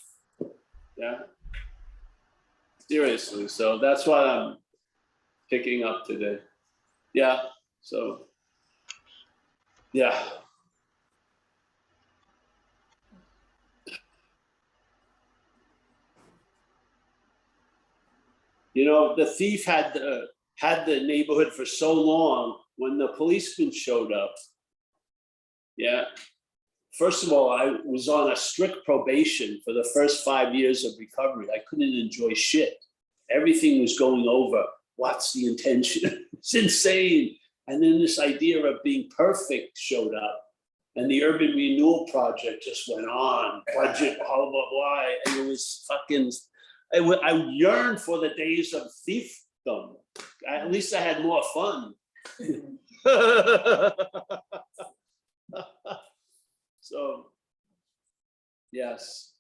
Yeah. Seriously. So that's what I'm picking up today. Yeah. So, yeah. You know, the thief had the neighborhood for so long. When the policeman showed up, yeah. First of all, I was on a strict probation for the first 5 years of recovery. I couldn't enjoy shit. Everything was going over. What's the intention? It's insane. And then this idea of being perfect showed up. And the urban renewal project just went on, budget, blah, blah, blah. And it was fucking, I yearned for the days of thiefdom. At least I had more fun. So, yes.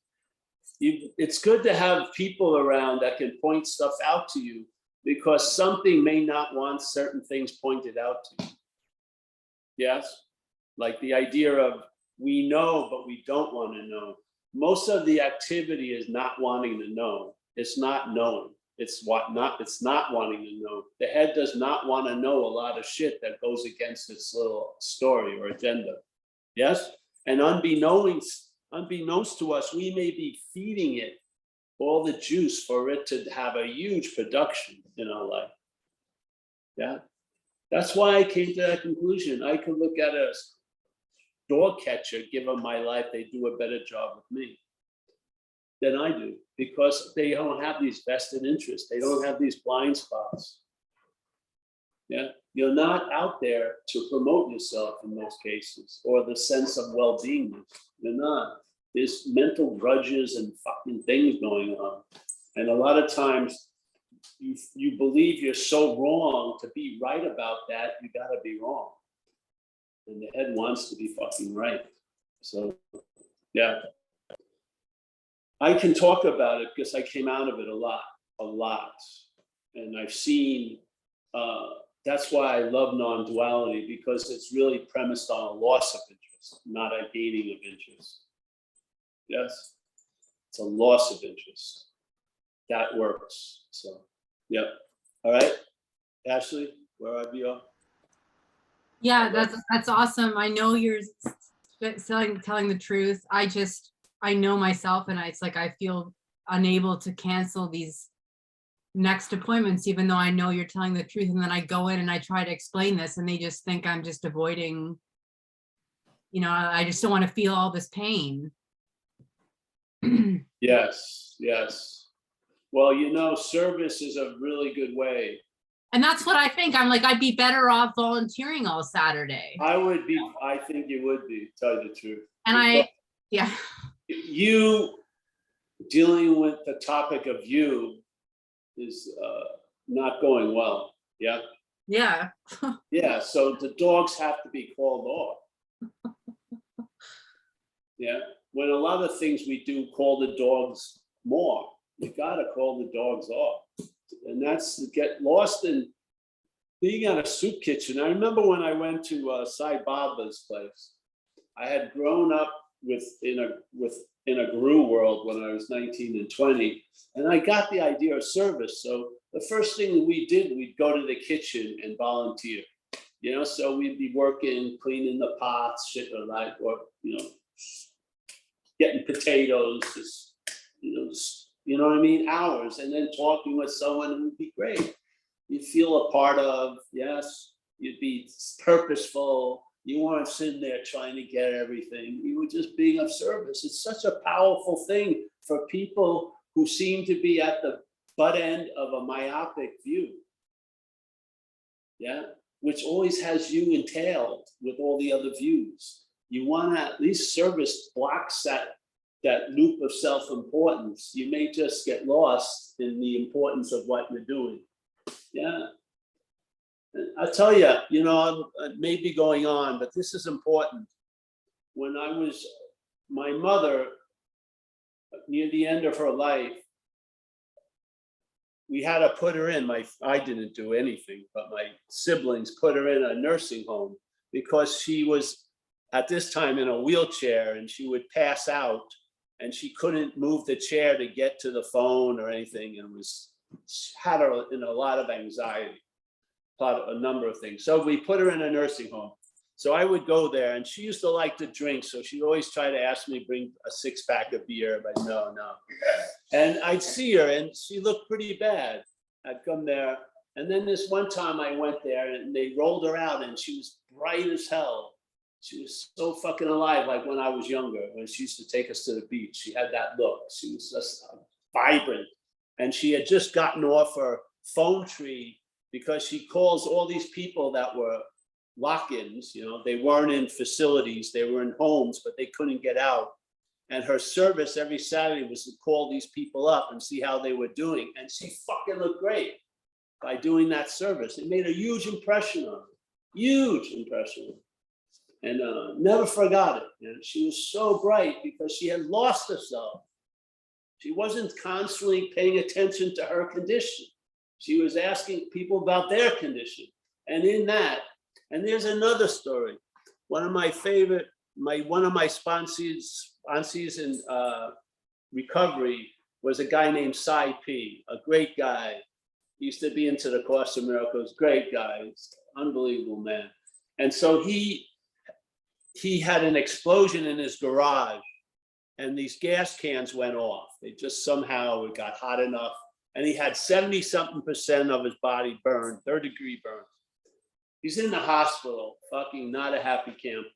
It's good to have people around that can point stuff out to you, because something may not want certain things pointed out to you. Yes? Like the idea of we know, but we don't want to know. Most of the activity is not wanting to know. It's not knowing. It's not wanting to know. The head does not want to know a lot of shit that goes against its little story or agenda. Yes? And unbeknownst to us, we may be feeding it all the juice for it to have a huge production in our life. Yeah? That's why I came to that conclusion. I could look at a dog catcher, give them my life, they do a better job with me than I do, because they don't have these vested interests. They don't have these blind spots. Yeah, you're not out there to promote yourself in most cases, or the sense of well-being. You're not. There's mental grudges and fucking things going on. And a lot of times you believe you're so wrong to be right about that, you gotta be wrong. And the head wants to be fucking right. So, yeah. I can talk about it because I came out of it a lot. And I've seen, that's why I love non-duality, because it's really premised on a loss of interest, not a gaining of interest. Yes, it's a loss of interest. That works. So, yep. All right, Ashley, where are you? Yeah, that's awesome. I know you're telling the truth. I know myself, and it's like I feel unable to cancel these next appointments, even though I know you're telling the truth. And then I go in and I try to explain this, and they just think I'm just avoiding, you know, I just don't want to feel all this pain. Yes, yes. Well, you know, service is a really good way. And that's what I think. I'm like, I'd be better off volunteering all Saturday. I think you would be, tell you the truth. And yeah. You dealing with the topic of you is not going well. Yeah. Yeah. Yeah. So the dogs have to be called off. Yeah. When a lot of things we do call the dogs more, you got to call the dogs off. And that's to get lost in being at a soup kitchen. I remember when I went to Sai Baba's place, I had grown up in a guru world when I was 19 and 20, and I got the idea of service. So the first thing we did, we'd go to the kitchen and volunteer. You know, so we'd be working, cleaning the pots, shit or like, or you know, getting potatoes, just, you know what I mean, hours, and then talking with someone, it would be great. You'd feel a part of, yes, you'd be purposeful. You weren't sitting there trying to get everything. You were just being of service. It's such a powerful thing for people who seem to be at the butt end of a myopic view. Yeah, which always has you entailed with all the other views. You want to at least service blocks that loop of self-importance. You may just get lost in the importance of what you're doing. Yeah. I'll tell you, you know, I may be going on, but this is important. When my mother, near the end of her life, we had to put her in, I didn't do anything, but my siblings put her in a nursing home because she was at this time in a wheelchair and she would pass out and she couldn't move the chair to get to the phone or anything, and had her in a lot of anxiety. A number of things. So we put her in a nursing home. So I would go there, and she used to like to drink. So she'd always try to ask me to bring a 6-pack of beer, but no. And I'd see her, and she looked pretty bad. I'd come there. And then this one time I went there, and they rolled her out, and she was bright as hell. She was so fucking alive, like when I was younger, when she used to take us to the beach. She had that look. She was just vibrant. And she had just gotten off her phone tree, because she calls all these people that were lock-ins, you know, they weren't in facilities, they were in homes, but they couldn't get out. And her service every Saturday was to call these people up and see how they were doing. And she fucking looked great by doing that service. It made a huge impression on her, huge impression on her. And never forgot it. And she was so bright because she had lost herself. She wasn't constantly paying attention to her condition. She was asking people about their condition. And in that, and there's another story. One of my favorite, one of my sponsees in recovery was a guy named Cy P, a great guy. He used to be into the Course of Miracles, great guy, unbelievable man. And so he had an explosion in his garage and these gas cans went off. They just somehow, it got hot enough and he had 70-something% of his body burned, 3rd-degree burns. He's in the hospital, fucking not a happy camper.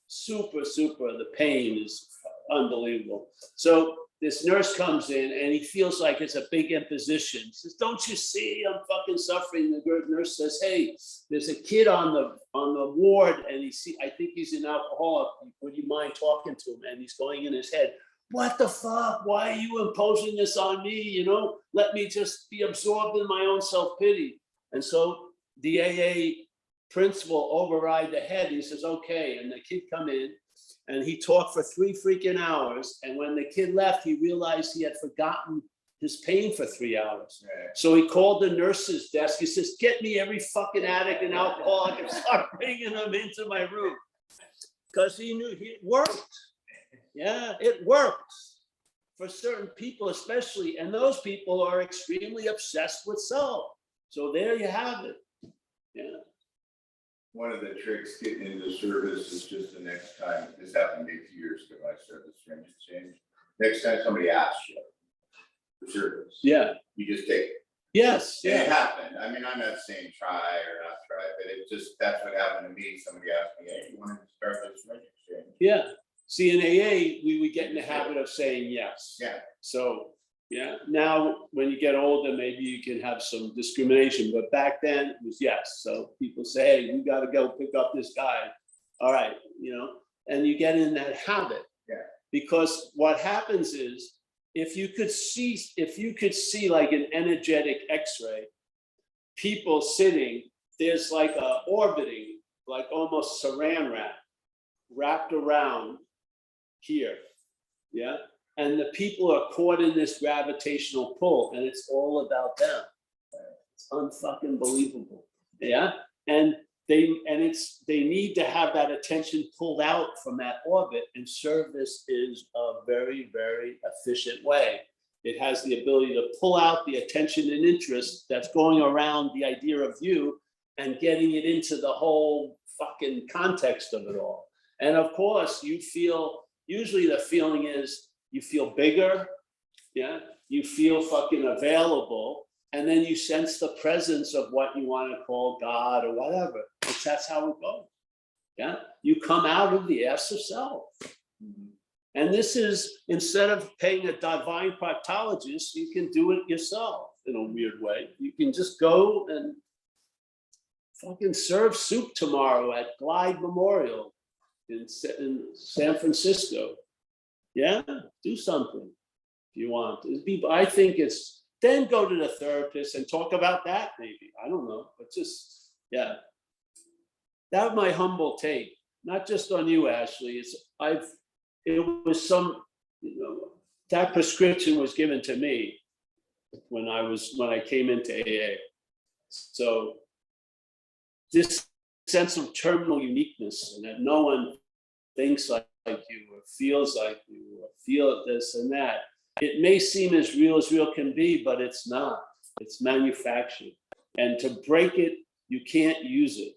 Super, the pain is unbelievable. So this nurse comes in and he feels like it's a big imposition. He says, don't you see I'm fucking suffering? The nurse says, hey, there's a kid on the ward and I think he's an alcoholic. Would you mind talking to him? And he's going in his head, what the fuck? Why are you imposing this on me? You know, let me just be absorbed in my own self-pity. And so the AA principal override the head. He says, okay. And the kid come in and he talked for 3 freaking hours. And when the kid left, he realized he had forgotten his pain for 3 hours. Right. So he called the nurse's desk. He says, get me every fucking addict and alcoholic and start bringing them into my room. Because he knew it worked. Yeah, it works for certain people, especially. And those people are extremely obsessed with self. So there you have it. Yeah. One of the tricks getting into service is just the next time, this happened to me 2 years ago, I started the Strange Exchange. Next time somebody asks you for service, yeah, you just take it. Yes, And yeah. it happened. I mean, I'm not saying try or not try, but it just, that's what happened to me. Somebody asked me, hey, you want to start this Strange Exchange? Yeah. See, in AA, we would get in the habit of saying yes. Yeah. So, yeah, now when you get older, maybe you can have some discrimination, but back then it was yes. So people say, hey, we got to go pick up this guy. All right, you know, and you get in that habit. Yeah. Because what happens is, if you could see like an energetic X-ray, people sitting, there's like a orbiting, like almost saran wrap wrapped around here, yeah? And the people are caught in this gravitational pull and it's all about them. It's unfucking believable, yeah? And they need to have that attention pulled out from that orbit, and service is a very, very efficient way. It has the ability to pull out the attention and interest that's going around the idea of you and getting it into the whole fucking context of it all. And of course, you feel, usually the feeling is you feel bigger, yeah? You feel fucking available, and then you sense the presence of what you want to call God or whatever. That's how it goes, yeah? You come out of the ass of self. And this is, instead of paying a divine proctologist, you can do it yourself in a weird way. You can just go and fucking serve soup tomorrow at Glide Memorial in San Francisco. Yeah, do something if you want. I think it's, then go to the therapist and talk about that maybe. I don't know, but just, yeah. That was my humble take, not just on you, Ashley. It was some, you know, that prescription was given to me when I came into AA. So this sense of terminal uniqueness, and that no one thinks like you or feels like you or feel this and that. It may seem as real can be, but it's not. It's manufactured. And to break it, you can't use it.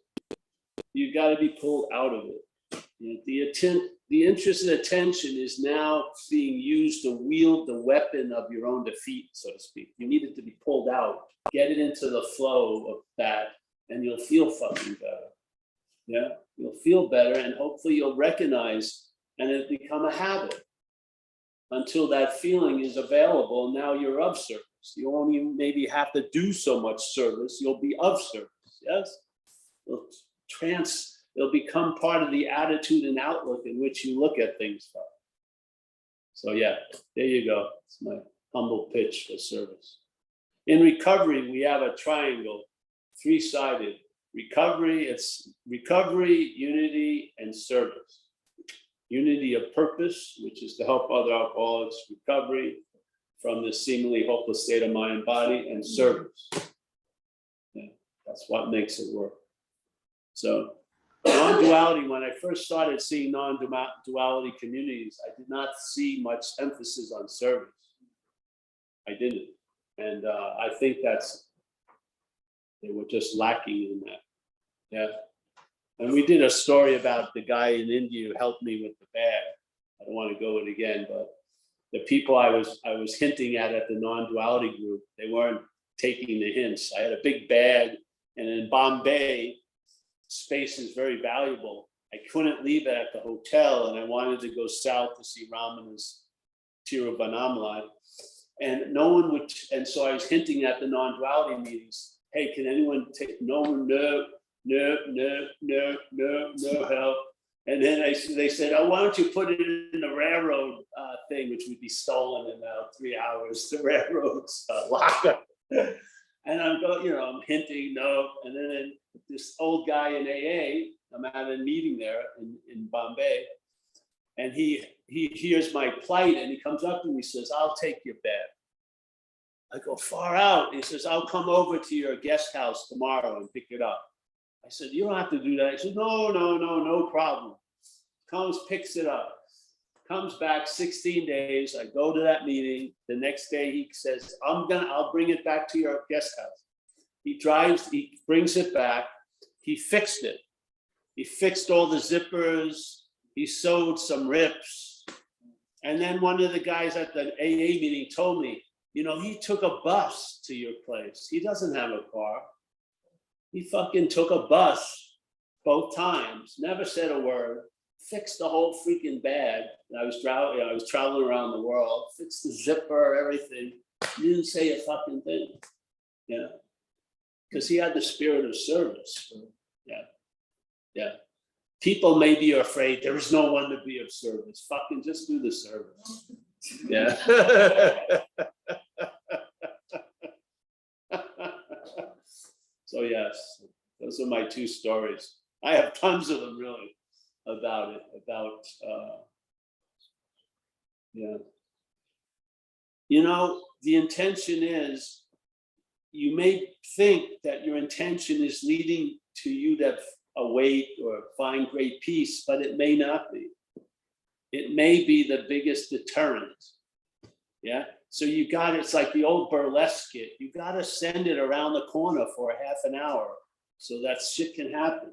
You got to be pulled out of it. You know, the interest and attention is now being used to wield the weapon of your own defeat, so to speak. You need it to be pulled out. Get it into the flow of that, and you'll feel fucking better. Yeah, you'll feel better, and hopefully you'll recognize, and it'll become a habit until that feeling is available. Now you're of service. You won't even maybe have to do so much service. You'll be of service. Yes. it'll become part of the attitude and outlook in which you look at things from. So yeah, there you go. It's my humble pitch for service. In recovery, we have a triangle, three-sided. Recovery, it's recovery, unity, and service. Unity of purpose, which is to help other alcoholics, recovery from this seemingly hopeless state of mind and body, and service. Yeah, that's what makes it work. So non-duality, when I first started seeing non-duality communities, I did not see much emphasis on service. I didn't. And I think they were just lacking in that. Yeah. And we did a story about the guy in India who helped me with the bag. I don't want to go it again, but the people I was hinting at the non-duality group, they weren't taking the hints. I had a big bag, and in Bombay, space is very valuable. I couldn't leave it at the hotel, and I wanted to go south to see Ramana's Tiruvannamalai. And no one would, and so I was hinting at the non-duality meetings, hey, can anyone take, no, help. And then they said, oh, why don't you put it in the railroad thing, which would be stolen in 3 hours, the railroad's lockup. And I'm going, I'm hinting, no. And then this old guy in AA, I'm at a meeting there in Bombay, and he hears my plight, and he comes up to me and says, I'll take your bag. I go, far out. He says, I'll come over to your guest house tomorrow and pick it up. I said, you don't have to do that. He said, no problem. Comes, picks it up. Comes back 16 days. I go to that meeting. The next day he says, I'll bring it back to your guest house. He brings it back. He fixed it. He fixed all the zippers. He sewed some rips. And then one of the guys at the AA meeting told me, he took a bus to your place. He doesn't have a car. He fucking took a bus both times, never said a word, fixed the whole freaking bag. I was traveling around the world, fixed the zipper, everything. He didn't say a fucking thing. Yeah. Because he had the spirit of service. Yeah. People may be afraid there is no one to be of service. Fucking just do the service. Yeah. So yes, those are my two stories. I have tons of them really about it, the intention is, you may think that your intention is leading to you to await or find great peace, but it may not be. It may be the biggest deterrent. Yeah. So it's like the old burlesque skit. You got to send it around the corner for a half an hour so that shit can happen.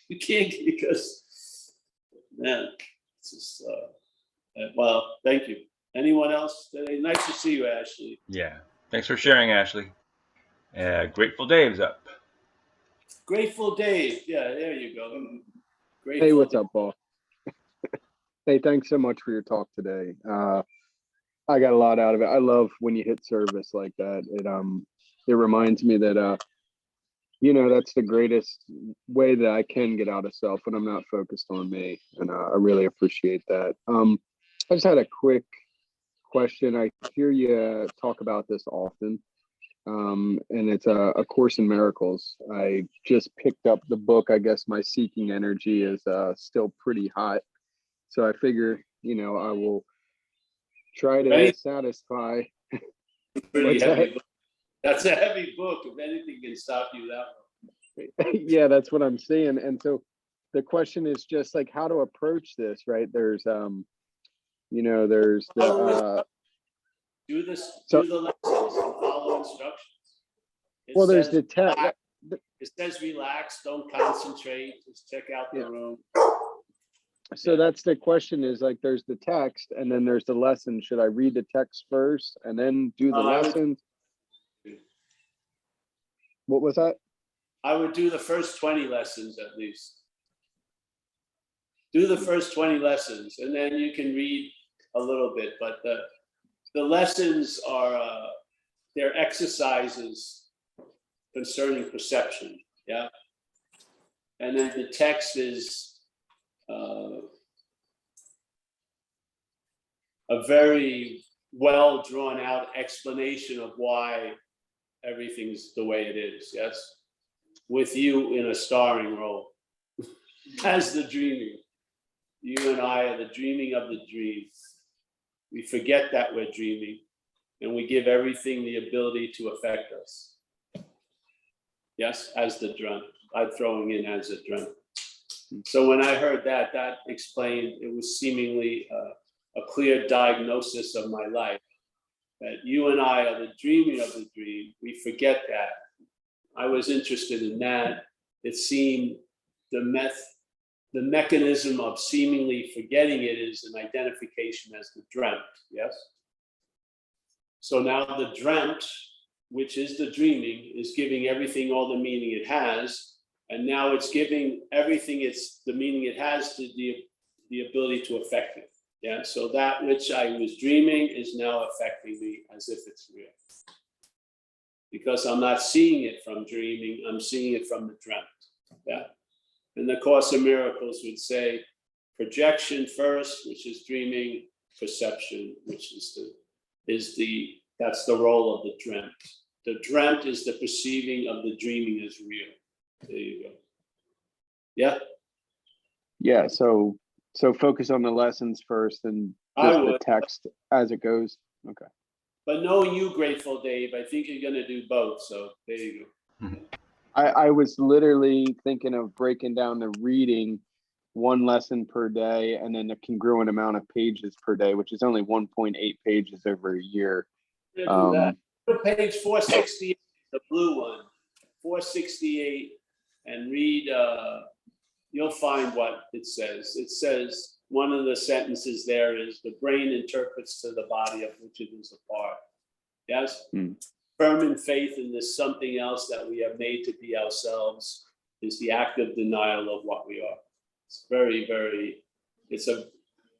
You can't, because, man, it's just, well, thank you. Anyone else today? Nice to see you, Ashley. Yeah. Thanks for sharing, Ashley. Grateful Dave's up. Grateful Dave. Yeah, there you go. Grateful hey, what's up, Paul? Hey, thanks so much for your talk today. I got a lot out of it. I love when you hit service like that. It reminds me that that's the greatest way that I can get out of self when I'm not focused on me, and I really appreciate that. I just had a quick question. I hear you talk about this often, and it's a Course in Miracles. I just picked up the book. I guess my seeking energy is still pretty hot, so I figure I will try to satisfy. Pretty heavy book. That's a heavy book. If anything can stop you, that one. Yeah, that's what I'm saying. And so the question is just like how to approach this, right? There's there's the do the lessons and follow instructions. There's the text. It says relax, don't concentrate, just check out the room. So that's the question, is like there's the text and then there's the lesson. Should I read the text first and then do the lessons? What was that? I would do the first 20 lessons at least. Do the first 20 lessons and then you can read a little bit, but the lessons are they're exercises concerning perception. Yeah. And then the text is a very well drawn out explanation of why everything's the way it is, yes? With you in a starring role as the dreaming. You and I are the dreaming of the dream. We forget that we're dreaming, and we give everything the ability to affect us. Yes, as the drum. I'm throwing in as a drum. So when I heard that, that explained, it was seemingly a clear diagnosis of my life, that you and I are the dreaming of the dream. We forget that. I was interested in that. It seemed the mechanism of seemingly forgetting it is an identification as the dreamt, yes? So now the dreamt, which is the dreaming, is giving everything all the meaning it has, and now it's giving everything the meaning it has to the ability to affect it. Yeah, so that which I was dreaming is now affecting me as if it's real. Because I'm not seeing it from dreaming, I'm seeing it from the dreamt. Yeah. And the Course in Miracles would say projection first, which is dreaming, perception, which that's the role of the dreamt. The dreamt is the perceiving of the dreaming as real. There you go. Yeah. Yeah. So focus on the lessons first and just the text as it goes. Okay. But knowing you, Grateful Dave, I think you're going to do both. So there you go. I was literally thinking of breaking down the reading one lesson per day and then the congruent amount of pages per day, which is only 1.8 pages over a year. Do that. Page 468, the blue one, 468, and read, you'll find what it says. It says, one of the sentences there is, the brain interprets to the body of which it is a part. Yes? Firm in faith in this something else that we have made to be ourselves is the active denial of what we are. It's very, very, it's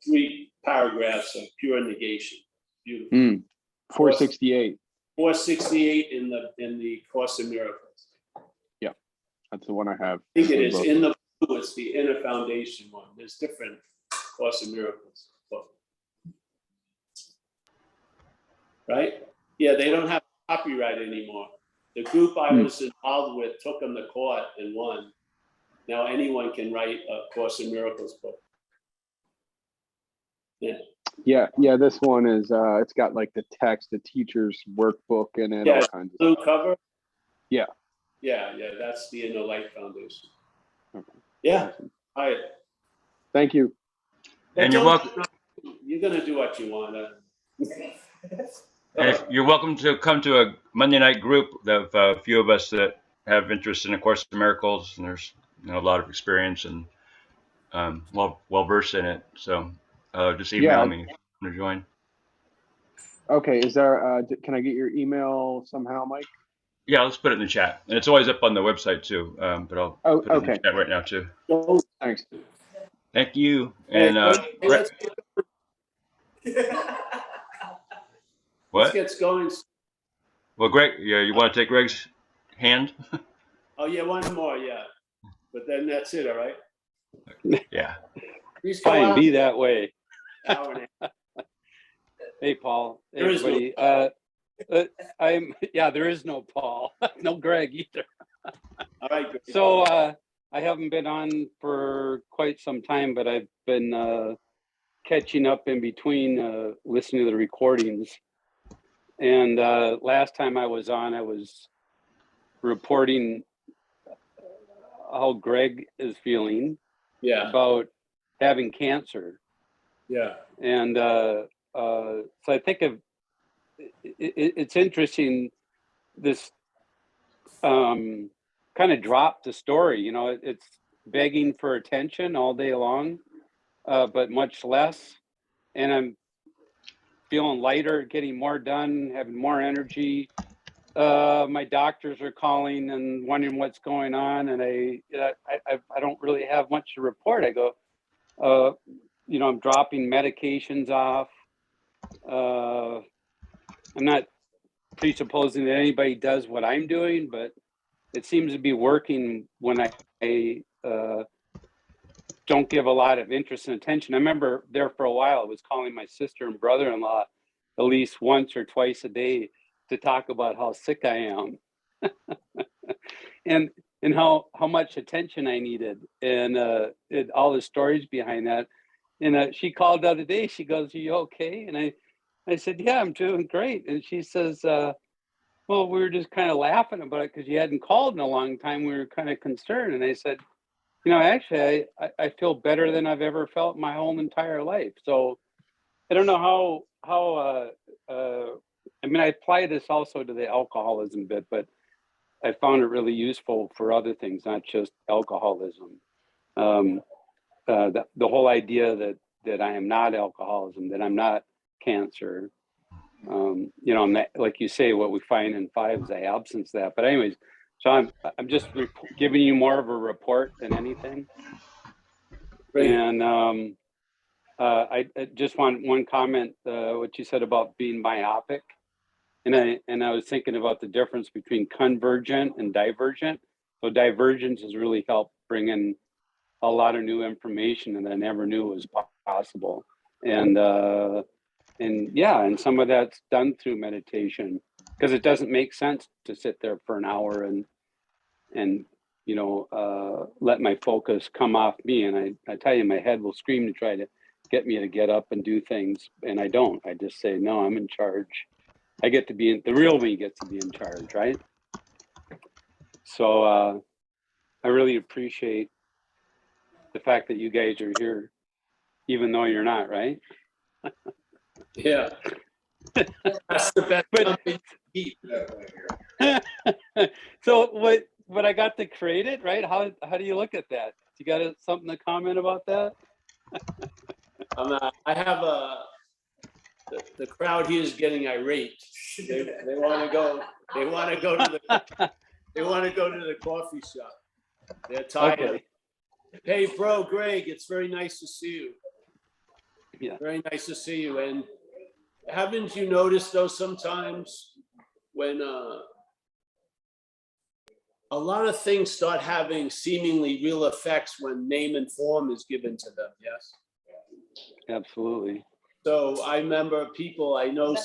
3 paragraphs of pure negation. Beautiful. 468. 468 in the Course in Miracles. Yeah, that's the one I have. I think it is in the blue. It's the inner foundation one. There's different Course in Miracles. Right? Yeah, they don't have copyright anymore. The group I was involved with took them to court and won. Now anyone can write a Course in Miracles book. Yeah. Yeah. This one is it's got like the text, the teacher's workbook in it, all kinds of blue stuff. cover. Yeah. Yeah. That's the Inner Light Foundation. Okay. Yeah. Awesome. All right. Thank you. And you're welcome. You're gonna do what you want. And if you're welcome to come to a Monday night group of a few of us that have interest in A Course in Miracles, and there's a lot of experience and well versed in it. So just email me if you want to join. Okay, is there? Can I get your email somehow, Mike? Yeah, let's put it in the chat, and it's always up on the website too. But I'll put it in the chat right now too. Thanks. Thank you. And what? Let's get going. Well, Greg, yeah, you want to take Greg's hand? Oh yeah, one more, yeah. But then that's it, all right? Yeah. Fine, be that way. Hour and a half. Hey, Paul. Hey, There is everybody. There is no Paul. No Greg either. All right, Greg. So I haven't been on for quite some time, but I've been catching up in between listening to the recordings. And last time I was on, I was reporting how Greg is feeling about having cancer. Yeah. And so I think it's interesting, this kind of dropped the story. It's begging for attention all day long, but much less. And I'm feeling lighter, getting more done, having more energy. My doctors are calling and wondering what's going on, and I don't really have much to report. I go, I'm dropping medications off. I'm not presupposing that anybody does what I'm doing, but it seems to be working when I don't give a lot of interest and attention. I remember there for a while, I was calling my sister and brother-in-law at least once or twice a day to talk about how sick I am and how much attention I needed, and all the stories behind that. And she called the other day, she goes, "Are you okay?" And I said, "Yeah, I'm doing great." And she says, "Well, we were just kind of laughing about it because you hadn't called in a long time. We were kind of concerned." And I said, actually, I feel better than I've ever felt my whole entire life. So I don't know how I mean, I apply this also to the alcoholism bit, but I found it really useful for other things, not just alcoholism. The whole idea that I am not alcoholism, that I'm not cancer. I'm not, like you say, what we find in 5 is the absence of that. But anyways, so I'm just giving you more of a report than anything. Great. And I just want one comment, what you said about being myopic. And I was thinking about the difference between convergent and divergent. So divergence has really helped bring in a lot of new information that I never knew was possible. And some of that's done through meditation, because it doesn't make sense to sit there for an hour and let my focus come off me. And I tell you, my head will scream to try to get me to get up and do things, and I don't. I just say, no, I'm in charge. I get to be the real me gets to be in charge, right? So I really appreciate the fact that you guys are here, even though you're not, right? Yeah. That's the best company to keep. So what I got to create it, right? How do you look at that? You got something to comment about that? I have the crowd here is getting irate. They want to go. They want to go to the coffee shop. They're tired. Okay. Hey, bro, Greg, it's very nice to see you. Yeah. Very nice to see you. And haven't you noticed though sometimes when a lot of things start having seemingly real effects when name and form is given to them? Yes. Absolutely. So I remember people, I know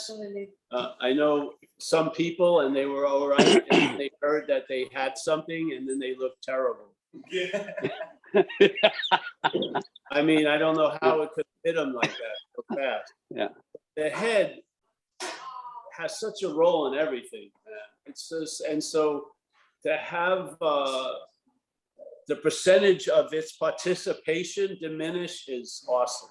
some people, and they were all right, and they heard that they had something, and then they looked terrible. Yeah. I mean, I don't know how it could hit them like that so fast. Yeah. The head has such a role in everything, man. It's just, and so to have the percentage of its participation diminish is awesome.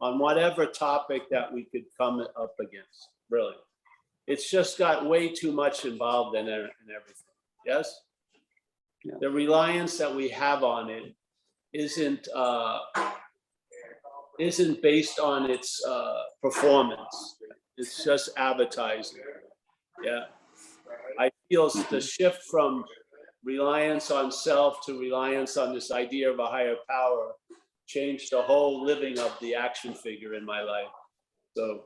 On whatever topic that we could come up against, really. It's just got way too much involved in everything, yes? Yeah. The reliance that we have on it isn't based on its performance. It's just advertising, yeah. I feel the shift from reliance on self to reliance on this idea of a higher power changed the whole living of the action figure in my life. So,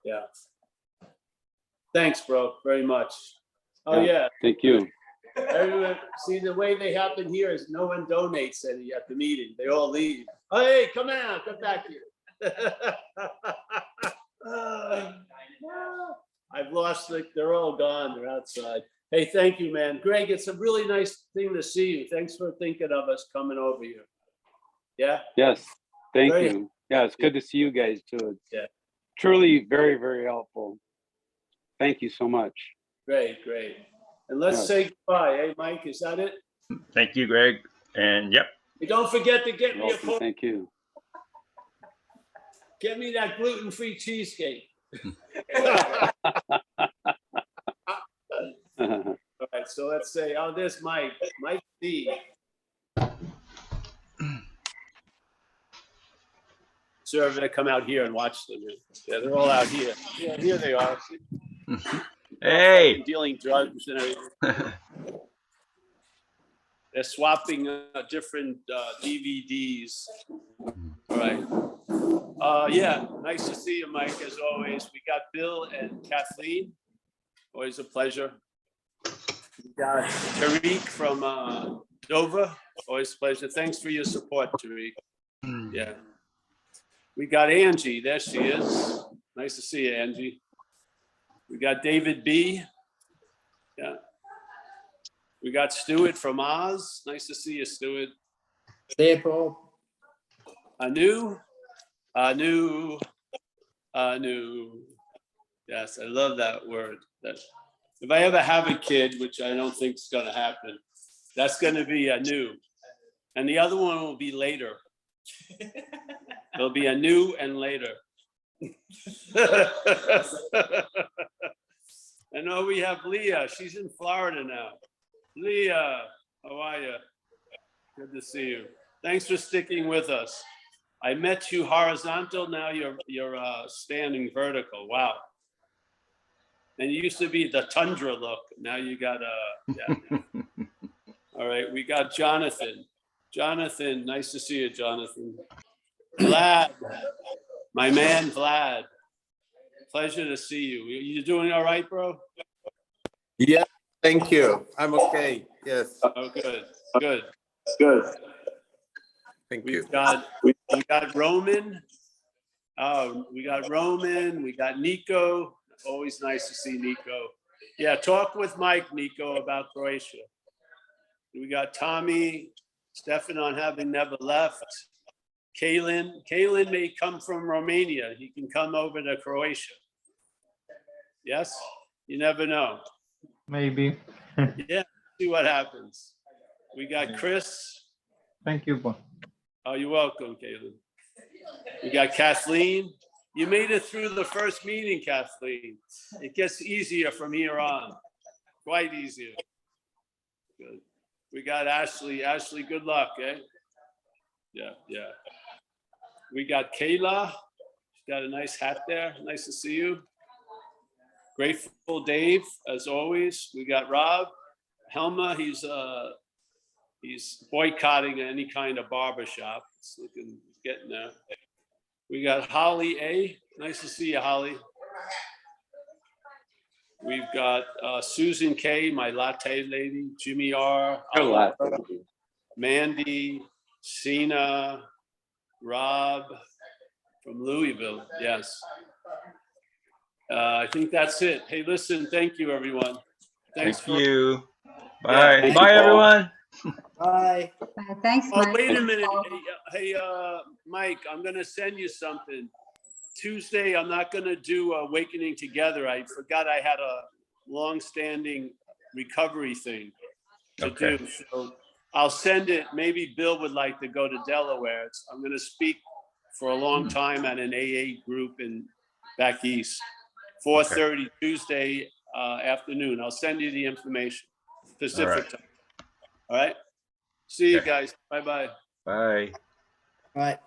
yeah. Thanks, bro, very much. Oh, yeah. Thank you. Everyone, see, the way they happen here is no one donates any at the meeting. They all leave. Oh, hey, come out, come back here. I've lost, they're all gone. They're outside. Hey, thank you, man. Greg, it's a really nice thing to see you. Thanks for thinking of us coming over here. Yeah. Yes. Thank you. Yeah, it's good to see you guys too. It's truly very, very helpful. Thank you so much. Great. And let's say goodbye. Hey, Mike, is that it? Thank you, Greg. And yep. Hey, don't forget to get me a phone. Thank you. Get me that gluten-free cheesecake. All right, so let's say, there's Mike D. Sure, I'm gonna come out here and watch them. Yeah, they're all out here. Yeah, here they are. Hey. Dealing drugs and everything. They're swapping different DVDs. All right. Yeah, nice to see you, Mike, as always. We got Bill and Kathleen. Always a pleasure. We got Tariq from Dover, always a pleasure. Thanks for your support, Tariq. Yeah. We got Angie, there she is. Nice to see you, Angie. We got David B. Yeah. We got Stuart from Oz. Nice to see you, Stuart. Stay, Paul. Anu. Yes, I love that word. If I ever have a kid, which I don't think is going to happen, that's going to be Anu. And the other one will be later. It'll be Anu and later. I know we have Leah. She's in Florida now. Leah, how are you? Good to see you. Thanks for sticking with us. I met you horizontal. Now you're standing vertical. Wow. And you used to be the tundra look. Now you got yeah. All right, we got Jonathan. Jonathan, nice to see you, Jonathan. Vlad, my man, Vlad. Pleasure to see you. You doing all right, bro? Yeah, thank you. I'm okay. Yes. Oh, good. Thank We you. got Roman. Oh, we got Roman. We got Nico. Always nice to see Nico. Yeah, talk with Mike, Nico, about Croatia. We got Tommy, Stefan on having never left. Kalen may come from Romania. He can come over to Croatia. Yes, you never know. Maybe. Yeah, see what happens. We got Chris. Thank you, Paul. Oh, you're welcome, Kalen. We got Kathleen. You made it through the first meeting, Kathleen. It gets easier from here on. Quite easier. Good. We got Ashley. Ashley, good luck, eh? Yeah. We got Kayla. She's got a nice hat there. Nice to see you. Grateful Dave, as always. We got Rob. Helma, he's boycotting any kind of barbershop. It's looking, getting there. We got Holly A. Nice to see you, Holly. We've got Susan K, my latte lady, Jimmy R, Oliver, Mandy, Sina, Rob from Louisville. Yes. I think that's it. Hey, listen, thank you, everyone. Thank you. Bye. Yeah, bye, everyone. Bye. Thanks, Oh, Mike. wait a minute. Hey, Mike, I'm going to send you something. Tuesday, I'm not going to do Awakening Together. I forgot I had a long-standing recovery thing to do. So I'll send it. Maybe Bill would like to go to Delaware. I'm going to speak for a long time at an AA group back east. 4:30 Tuesday afternoon. I'll send you the information. Pacific time. All right. See you guys. Bye-bye. Bye. All right.